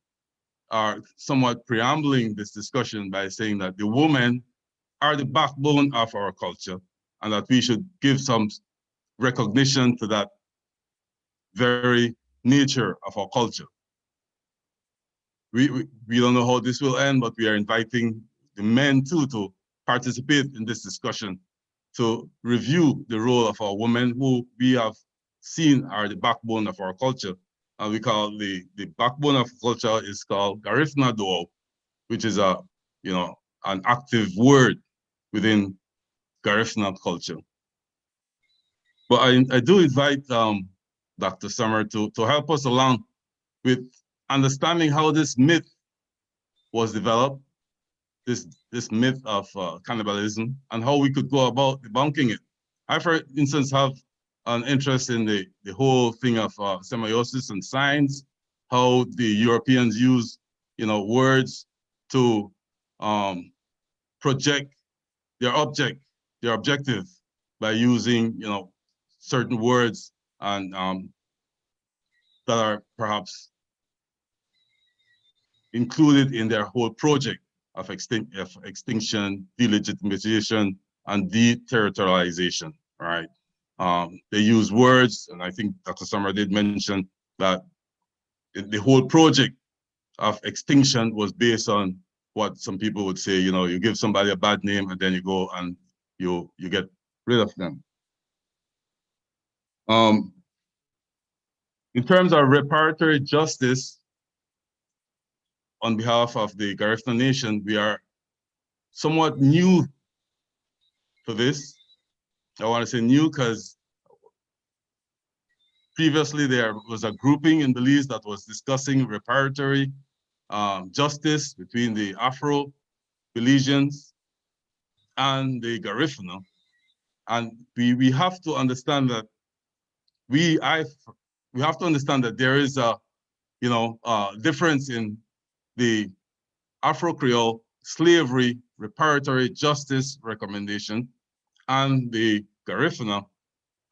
S5: are somewhat preambling this discussion by saying that the women are the backbone of our culture and that we should give some recognition to that very nature of our culture. We don't know how this will end, but we are inviting the men too to participate in this discussion to review the role of our women who we have seen are the backbone of our culture. And we call the backbone of culture is called Garifuna Doa, which is an active word within Garifuna culture. But I do invite Dr. Summer to help us along with understanding how this myth was developed, this myth of cannibalism, and how we could go about debunking it. I, for instance, have an interest in the whole thing of semiosis and signs, how the Europeans use, words to project their objective by using, certain words and that are perhaps included in their whole project of extinction, delegitimization, and deterritorialization, right? They use words, and I think Dr. Summer did mention that the whole project of extinction was based on what some people would say, you give somebody a bad name and then you go and you get rid of them. In terms of reparatory justice, on behalf of the Garifuna Nation, we are somewhat new to this. I want to say new because previously there was a grouping in Belize that was discussing reparatory justice between the Afro-Belizeans and the Garifuna. And we have to understand that we have to understand that there is a difference in the Afro-Creole slavery reparatory justice recommendation and the Garifuna,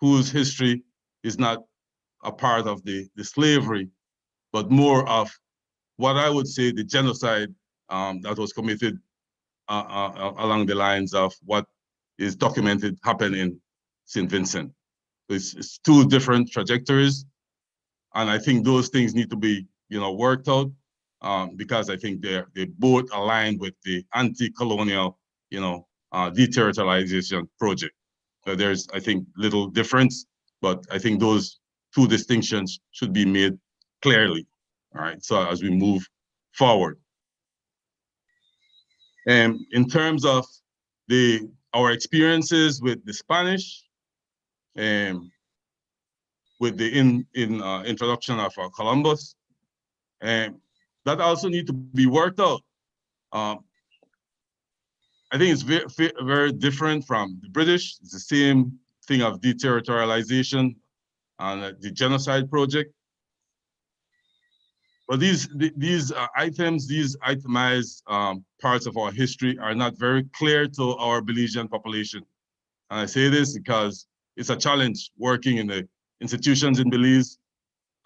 S5: whose history is not a part of the slavery, but more of what I would say the genocide that was committed along the lines of what is documented happened in St. Vincent. It's two different trajectories, and I think those things need to be worked out because I think they both align with the anti-colonial deterritorialization project. There's, I think, little difference, but I think those two distinctions should be made clearly. All right, so as we move forward. And in terms of our experiences with the Spanish, with the introduction of Columbus. And that also need to be worked out. I think it's very different from the British. It's the same thing of deterritorialization and the genocide project. But these items, these itemized parts of our history are not very clear to our Belizean population. And I say this because it's a challenge working in the institutions in Belize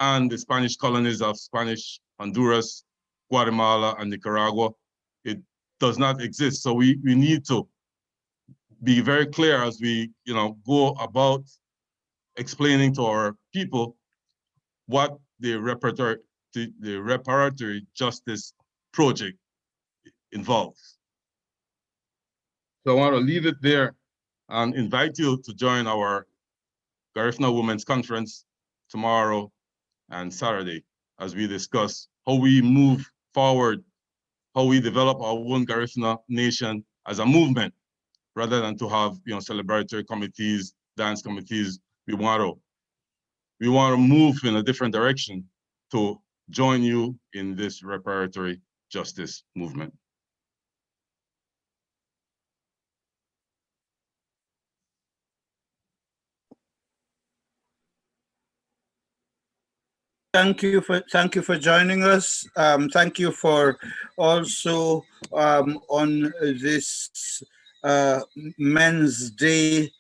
S5: and the Spanish colonies of Spanish Honduras, Guatemala, and Nicaragua. It does not exist. So we need to be very clear as we go about explaining to our people what the reparatory justice project involves. So I want to leave it there and invite you to join our Garifuna Women's Conference tomorrow and Saturday as we discuss how we move forward, how we develop our own Garifuna nation as a movement, rather than to have celebratory committees, dance committees. We want to move in a different direction to join you in this reparatory justice movement.
S9: Thank you for joining us. Thank you for also on this Men's Day,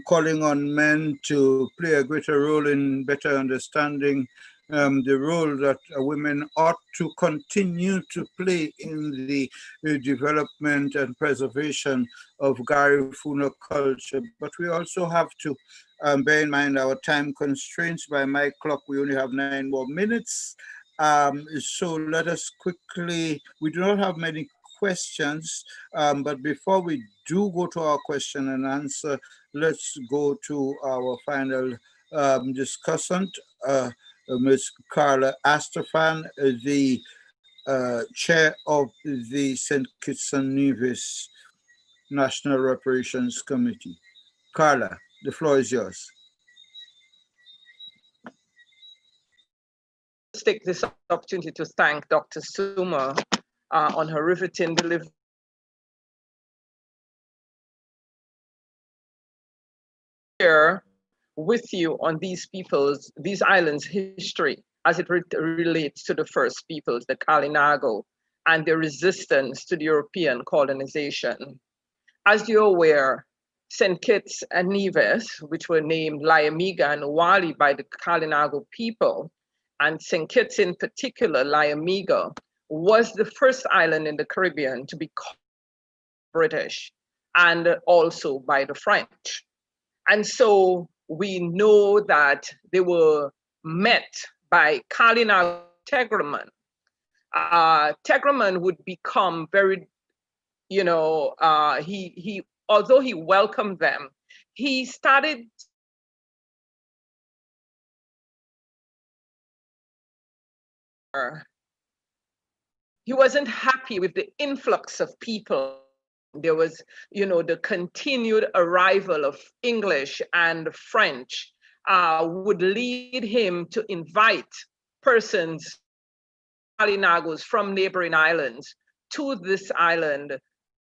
S9: calling on men to play a greater role in better understanding the role that women ought to continue to play in the development and preservation of Garifuna culture. But we also have to bear in mind our time constraints. By my clock, we only have 9 more minutes. So let us quickly, we do not have many questions, but before we do go to our question and answer, let's go to our final discussant, Ms. Carla Astafan, the chair of the St. Kitts and Nevis National Reparations Committee. Carla, the floor is yours.
S6: Let's take this opportunity to thank Dr. Suma on her riveting delivery. Here with you on these islands' history as it relates to the first peoples, the Kalinago, and their resistance to the European colonization. As you're aware, St. Kitts and Nevis, which were named Liamiga and Wali by the Kalinago people, and St. Kitts in particular, Liamiga, was the first island in the Caribbean to be called British and also by the French. And so we know that they were met by Kalinago Tegraman. Tegraman would become very, although he welcomed them, he started he wasn't happy with the influx of people. There was, the continued arrival of English and French would lead him to invite persons, Kalinagos from neighboring islands, to this island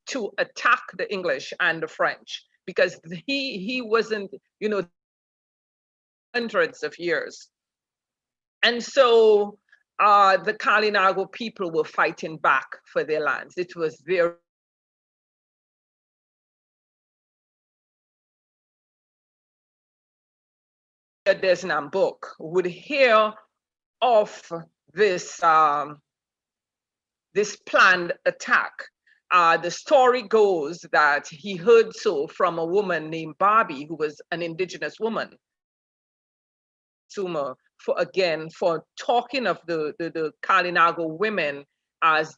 S6: to attack the English and the French, because he wasn't, hundreds of years. And so the Kalinago people were fighting back for their lands. It was their Desnam book would hear of this this planned attack. The story goes that he heard so from a woman named Barbie, who was an indigenous woman. Suma, for talking of the Kalinago women as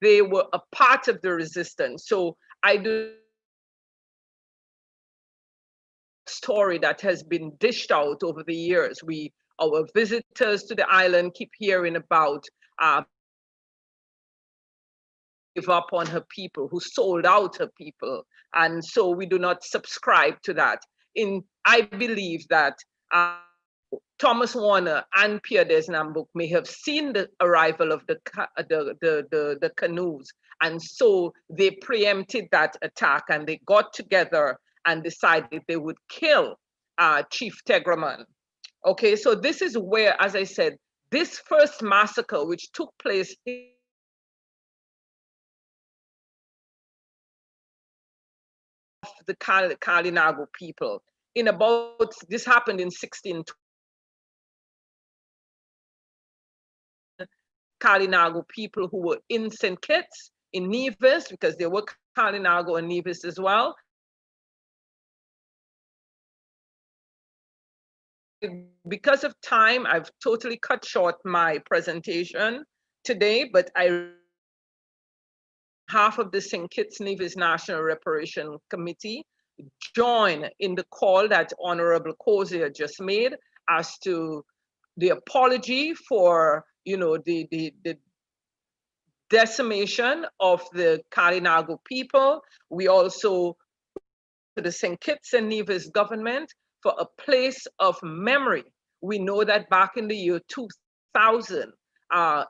S6: they were a part of the resistance. So I do story that has been dished out over the years. Our visitors to the island keep hearing about give up on her people, who sold out her people. And so we do not subscribe to that. I believe that Thomas Warner and Pierre Desnambuc may have seen the arrival of the canoes, and so they preempted that attack, and they got together and decided they would kill Chief Tegraman. Okay, so this is where, as I said, this first massacre, which took place of the Kalinago people in about, this happened in 1620. Kalinago people who were in St. Kitts, in Nevis, because there were Kalinago and Nevis as well. Because of time, I've totally cut short my presentation today, but half of the St. Kitts Nevis National Reparation Committee join in the call that Honorable Cozier just made as to the apology for, you know, the decimation of the Kalinago people. We also, to the St. Kitts and Nevis government, for a place of memory. We know that back in the year 2000,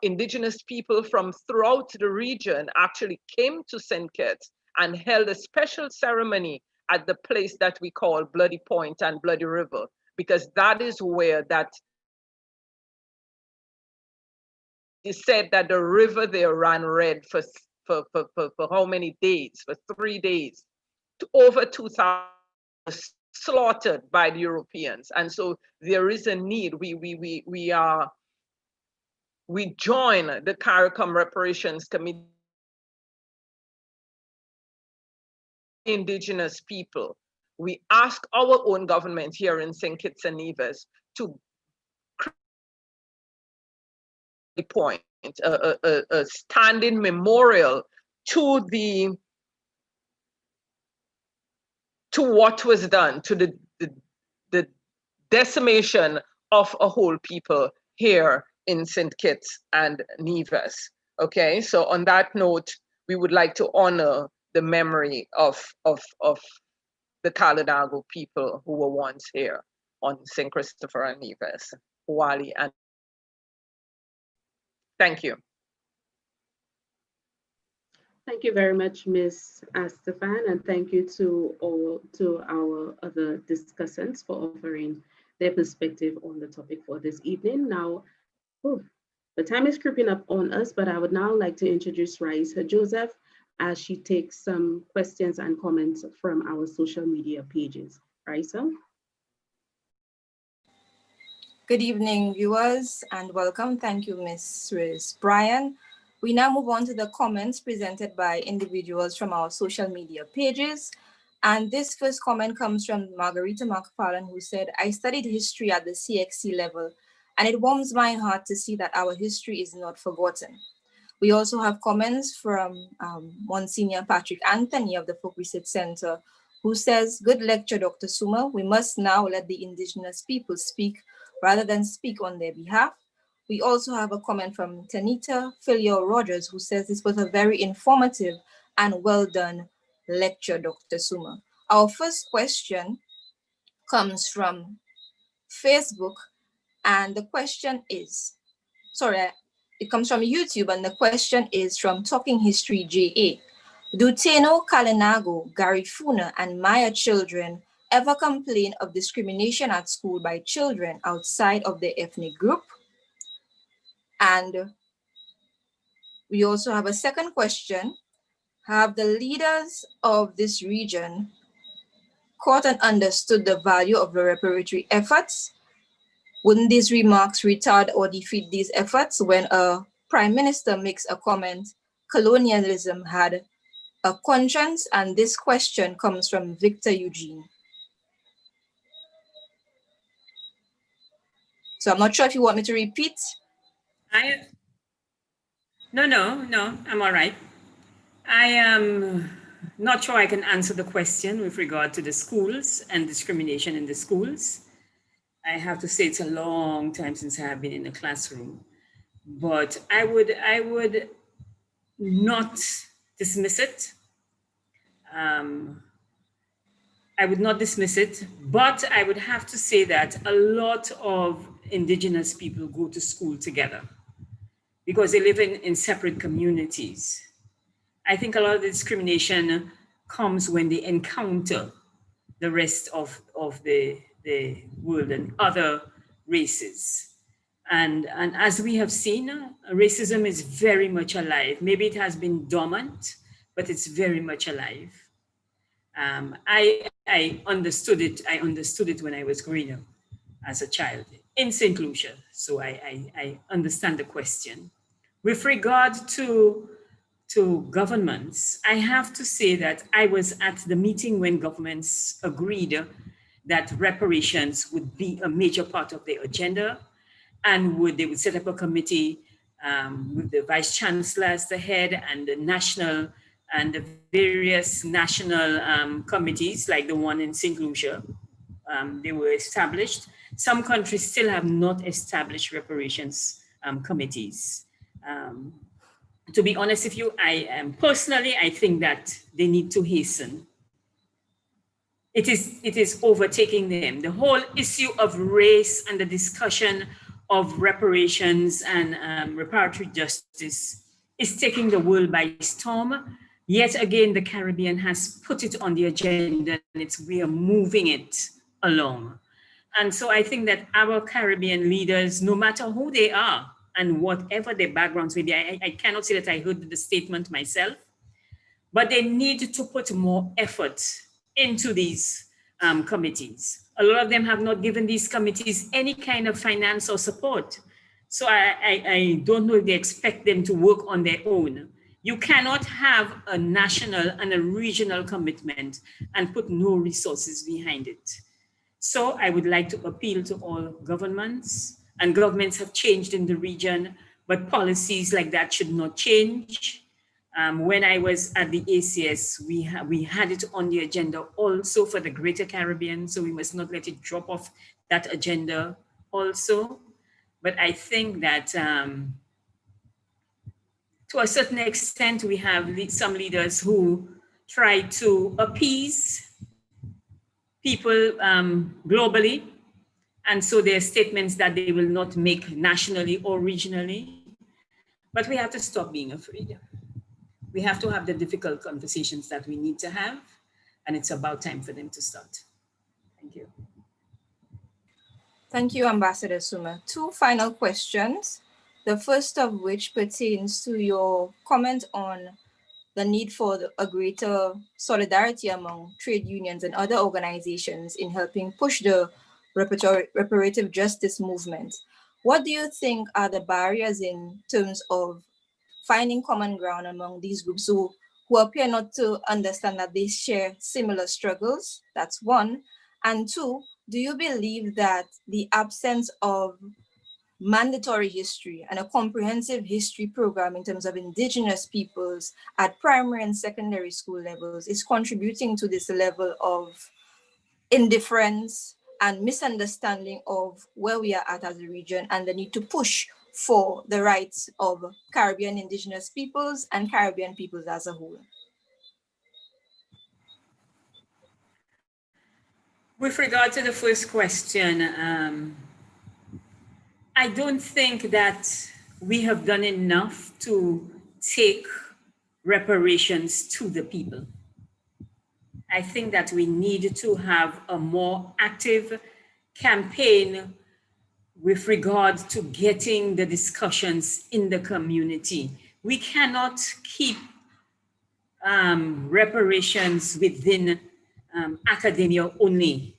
S6: indigenous people from throughout the region actually came to St. Kitts and held a special ceremony at the place that we call Bloody Point and Bloody River, because that is where that is said that the river there ran red for how many days? For 3 days. Over 2,000 slaughtered by the Europeans. And so there is a need. We join the CARICOM Reparations Committee, indigenous people. We ask our own government here in St. Kitts and Nevis to point a standing memorial to what was done, to the decimation of a whole people here in St. Kitts and Nevis. Okay, so on that note, we would like to honor the memory of the Kalinago people who were once here on St. Christopher and Nevis, Wali, and thank you.
S3: Thank you very much, Ms. Astefan, and thank you to our other discussants for offering their perspective on the topic for this evening. Now, the time is creeping up on us, but I would now like to introduce Raisa Joseph as she takes some questions and comments from our social media pages. Raisa?
S10: Good evening, viewers, and welcome. Thank you, Ms. Riz Bryan. We now move on to the comments presented by individuals from our social media pages. And this first comment comes from Margarita McFarlane, who said, I studied history at the CXC level, and it warms my heart to see that our history is not forgotten. We also have comments from Monsignor Patrick Anthony of the Folk Research Center, who says, good lecture, Dr. Suma. We must now let the indigenous people speak rather than speak on their behalf. We also have a comment from Tanita Filio Rogers, who says this was a very informative and well done lecture, Dr. Suma. Our first question comes from Facebook, and the question is, it comes from YouTube, and the question is from Talking History JA. Do Teno, Kalinago, Garifuna, and Maya children ever complain of discrimination at school by children outside of their ethnic group? And we also have a second question. Have the leaders of this region caught and understood the value of the reparatory efforts? Wouldn't these remarks retard or defeat these efforts when a prime minister makes a comment, colonialism had a conscience? And this question comes from Victor Eugene. So I'm not sure if you want me to repeat.
S8: No, I'm all right. I am not sure I can answer the question with regard to the schools and discrimination in the schools. I have to say it's a long time since I have been in the classroom, but I would not dismiss it. I would not dismiss it, but I would have to say that a lot of indigenous people go to school together because they live in separate communities. I think a lot of the discrimination comes when they encounter the rest of the world and other races. And as we have seen, racism is very much alive. Maybe it has been dormant, but it's very much alive. I understood it. I understood it when I was growing up as a child in St. Lucia. So I understand the question. With regard to governments, I have to say that I was at the meeting when governments agreed that reparations would be a major part of their agenda, and they would set up a committee with the vice chancellor as the head, and the national and the various national committees like the one in St. Lucia. They were established. Some countries still have not established reparations committees. To be honest with you, personally, I think that they need to hasten. It is overtaking them. The whole issue of race and the discussion of reparations and reparatory justice is taking the world by storm. Yet again, the Caribbean has put it on the agenda, and we are moving it along. And so I think that our Caribbean leaders, no matter who they are and whatever their backgrounds may be, I cannot say that I heard the statement myself, but they need to put more effort into these committees. A lot of them have not given these committees any kind of finance or support. So I don't know if they expect them to work on their own. You cannot have a national and a regional commitment and put no resources behind it. So I would like to appeal to all governments, and governments have changed in the region, but policies like that should not change. When I was at the ACS, we had it on the agenda also for the Greater Caribbean, so we must not let it drop off that agenda also. But I think that to a certain extent, we have some leaders who try to appease people globally. And so there are statements that they will not make nationally or regionally. But we have to stop being afraid. We have to have the difficult conversations that we need to have, and it's about time for them to start. Thank you.
S10: Thank you, Ambassador Suma. Two final questions. The first of which pertains to your comment on the need for a greater solidarity among trade unions and other organizations in helping push the reparative justice movement. What do you think are the barriers in terms of finding common ground among these groups who appear not to understand that they share similar struggles? That's one. And two, do you believe that the absence of mandatory history and a comprehensive history program in terms of indigenous peoples at primary and secondary school levels is contributing to this level of indifference and misunderstanding of where we are at as a region and the need to push for the rights of Caribbean indigenous peoples and Caribbean peoples as a whole?
S8: With regard to the first question, I don't think that we have done enough to take reparations to the people. I think that we need to have a more active campaign with regard to getting the discussions in the community. We cannot keep reparations within academia only.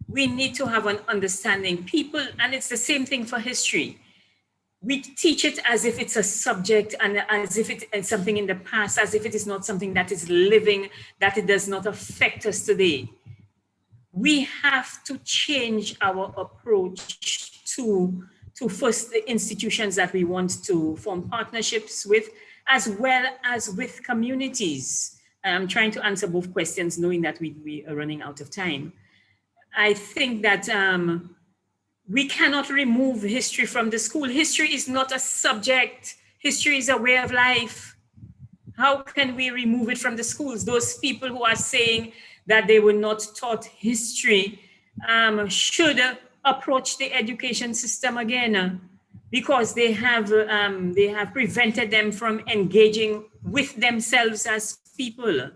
S8: We need to have an understanding. People, and it's the same thing for history. We teach it as if it's a subject and as if it's something in the past, as if it is not something that is living, that it does not affect us today. We have to change our approach to first the institutions that we want to form partnerships with, as well as with communities. I'm trying to answer both questions, knowing that we are running out of time. I think that we cannot remove history from the school. History is not a subject. History is a way of life. How can we remove it from the schools? Those people who are saying that they were not taught history should approach the education system again, because they have prevented them from engaging with themselves as people.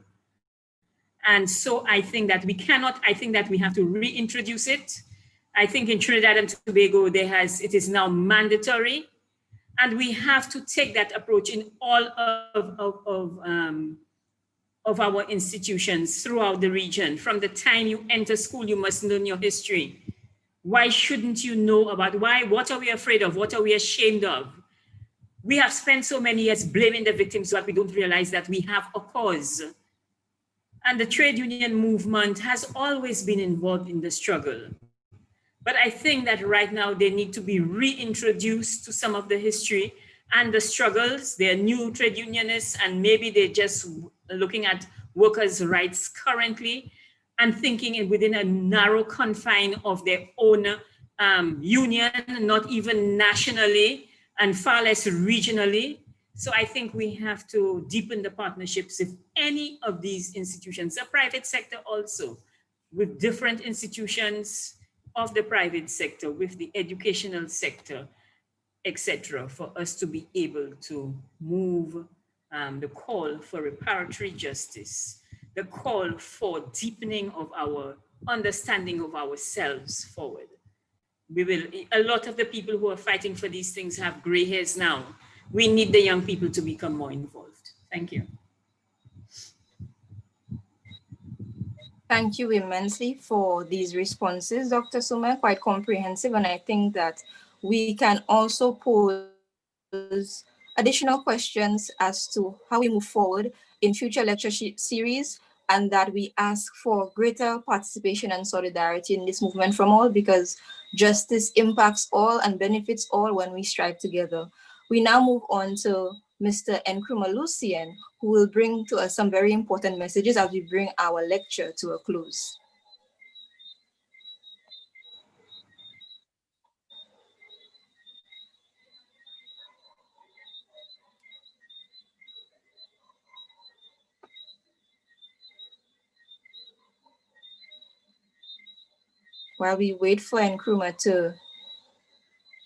S8: And so I think that I think that we have to reintroduce it. I think in Trinidad and Tobago, it is now mandatory. And we have to take that approach in all of our institutions throughout the region. From the time you enter school, you must learn your history. Why shouldn't you know about what are we afraid of? What are we ashamed of? We have spent so many years blaming the victims, but we don't realize that we have a cause. And the trade union movement has always been involved in the struggle. But I think that right now they need to be reintroduced to some of the history and the struggles. They're new trade unionists, and maybe they're just looking at workers' rights currently and thinking within a narrow confine of their own union, not even nationally, and far less regionally. So I think we have to deepen the partnerships with any of these institutions, the private sector also, with different institutions of the private sector, with the educational sector, etc., for us to be able to move the call for reparatory justice, the call for deepening of our understanding of ourselves forward. A lot of the people who are fighting for these things have gray hairs now. We need the young people to become more involved. Thank you.
S10: Thank you immensely for these responses, Dr. Suma, quite comprehensive. And I think that we can also pose additional questions as to how we move forward in future lecture series, and that we ask for greater participation and solidarity in this movement from all, because justice impacts all and benefits all when we strive together. We now move on to Mr. Nkrumah Lucien, who will bring to us some very important messages as we bring our lecture to a close. While we wait for Nkrumah to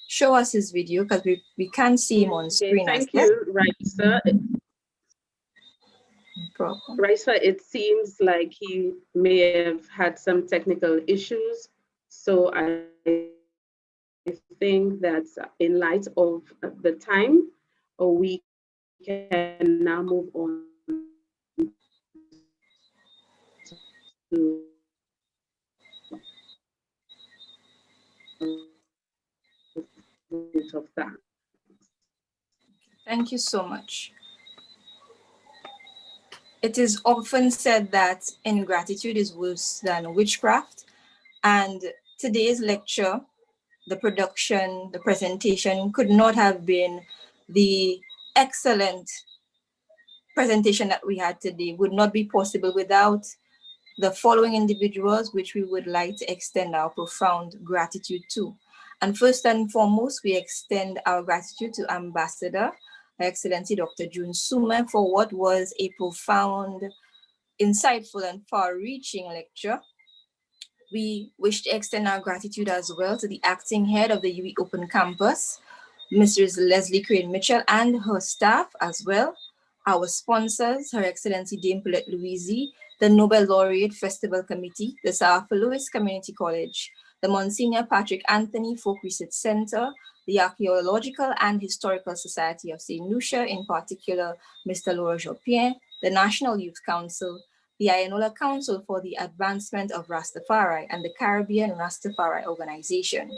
S10: show us his video, because we can't see him on screen.
S3: Thank you, Raisa. Raisa, it seems like he may have had some technical issues. So I think that in light of the time, we can now move on to of that.
S10: Thank you so much. It is often said that ingratitude is worse than witchcraft. And today's lecture, the production, the presentation could not have been the excellent presentation that we had today, would not be possible without the following individuals, which we would like to extend our profound gratitude to. And first and foremost, we extend our gratitude to Ambassador, Her Excellency Dr. June Suma, for what was a profound, insightful, and far-reaching lecture. We wish to extend our gratitude as well to the acting head of the UE Open Campus, Mrs. Leslie Crane Mitchell, and her staff as well. Our sponsors, Her Excellency Dame Paulette Louisi, the Nobel Laureate Festival Committee, the Sir Arthur Lewis Community College, the Monsignor Patrick Anthony Folk Research Center, the Archaeological and Historical Society of St. Lucia, in particular, Mr. Laura Jopien, the National Youth Council, the Ayanola Council for the Advancement of Rastafari, and the Caribbean Rastafari Organization.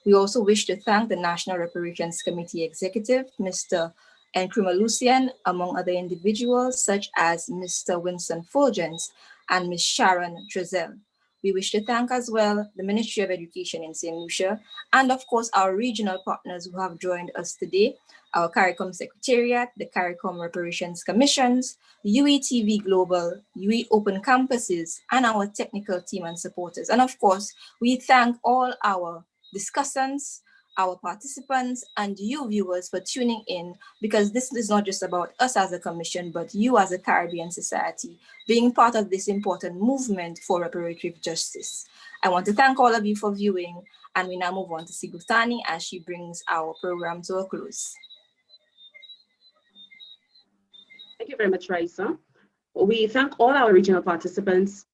S10: We also wish to thank the National Reparations Committee Executive, Mr. Nkrumah Lucien, among other individuals such as Mr. Winston Fulgens and Ms. Sharon Drizel. We wish to thank as well the Ministry of Education in St. Lucia, and of course our regional partners who have joined us today, our CARICOM Secretariat, the CARICOM Reparations Commissions, UETV Global, UE Open Campuses, and our technical team and supporters. And of course, we thank all our discussants, our participants, and you viewers for tuning in, because this is not just about us as a commission, but you as a Caribbean society being part of this important movement for reparative justice. I want to thank all of you for viewing, and we now move on to Sigutani as she brings our program to a close.
S3: Thank you very much, Raisa. We thank all our regional participants,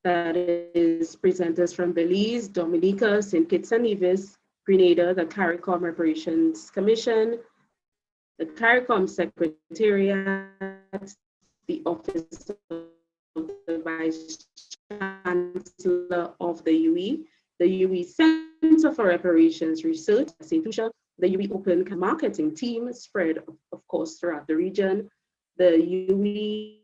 S3: that is presenters from Belize, Dominica, St. Kitts and Nevis, Grenada, the CARICOM Reparations Commission, the CARICOM Secretariat, the Office of the Vice Chancellor of the UE, the UE Center for Reparations Research, St. Lucia, the UE Open Marketing Team spread, of course, throughout the region, the UE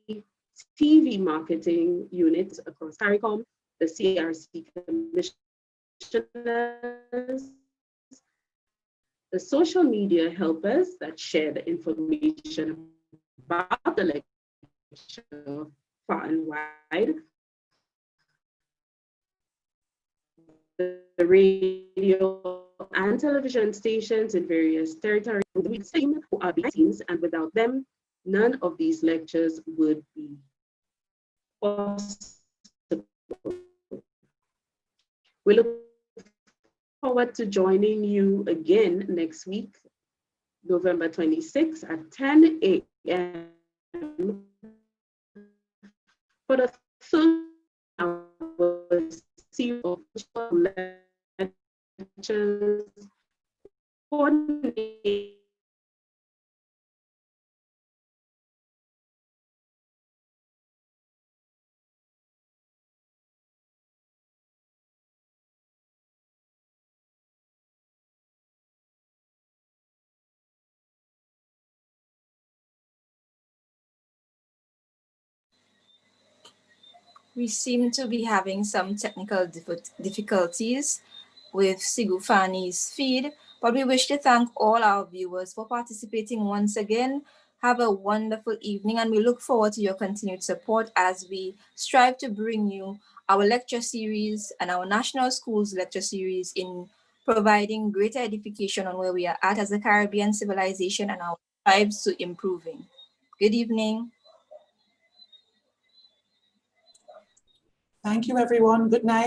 S3: TV marketing units across CARICOM, the CRC commissioners, the social media helpers that share the information about the lecture far and wide, the radio and television stations in various territories who are behind the scenes, and without them, none of these lectures would be possible. We look forward to joining you again next week, November 26th at 10 a.m. for the third hour series of lectures coordinated
S10: We seem to be having some technical difficulties with Sigufani's feed, but we wish to thank all our viewers for participating once again. Have a wonderful evening, and we look forward to your continued support as we strive to bring you our lecture series and our National Schools lecture series in providing greater edification on where we are at as a Caribbean civilization and our strives to improving. Good evening.
S1: Thank you, everyone. Good night.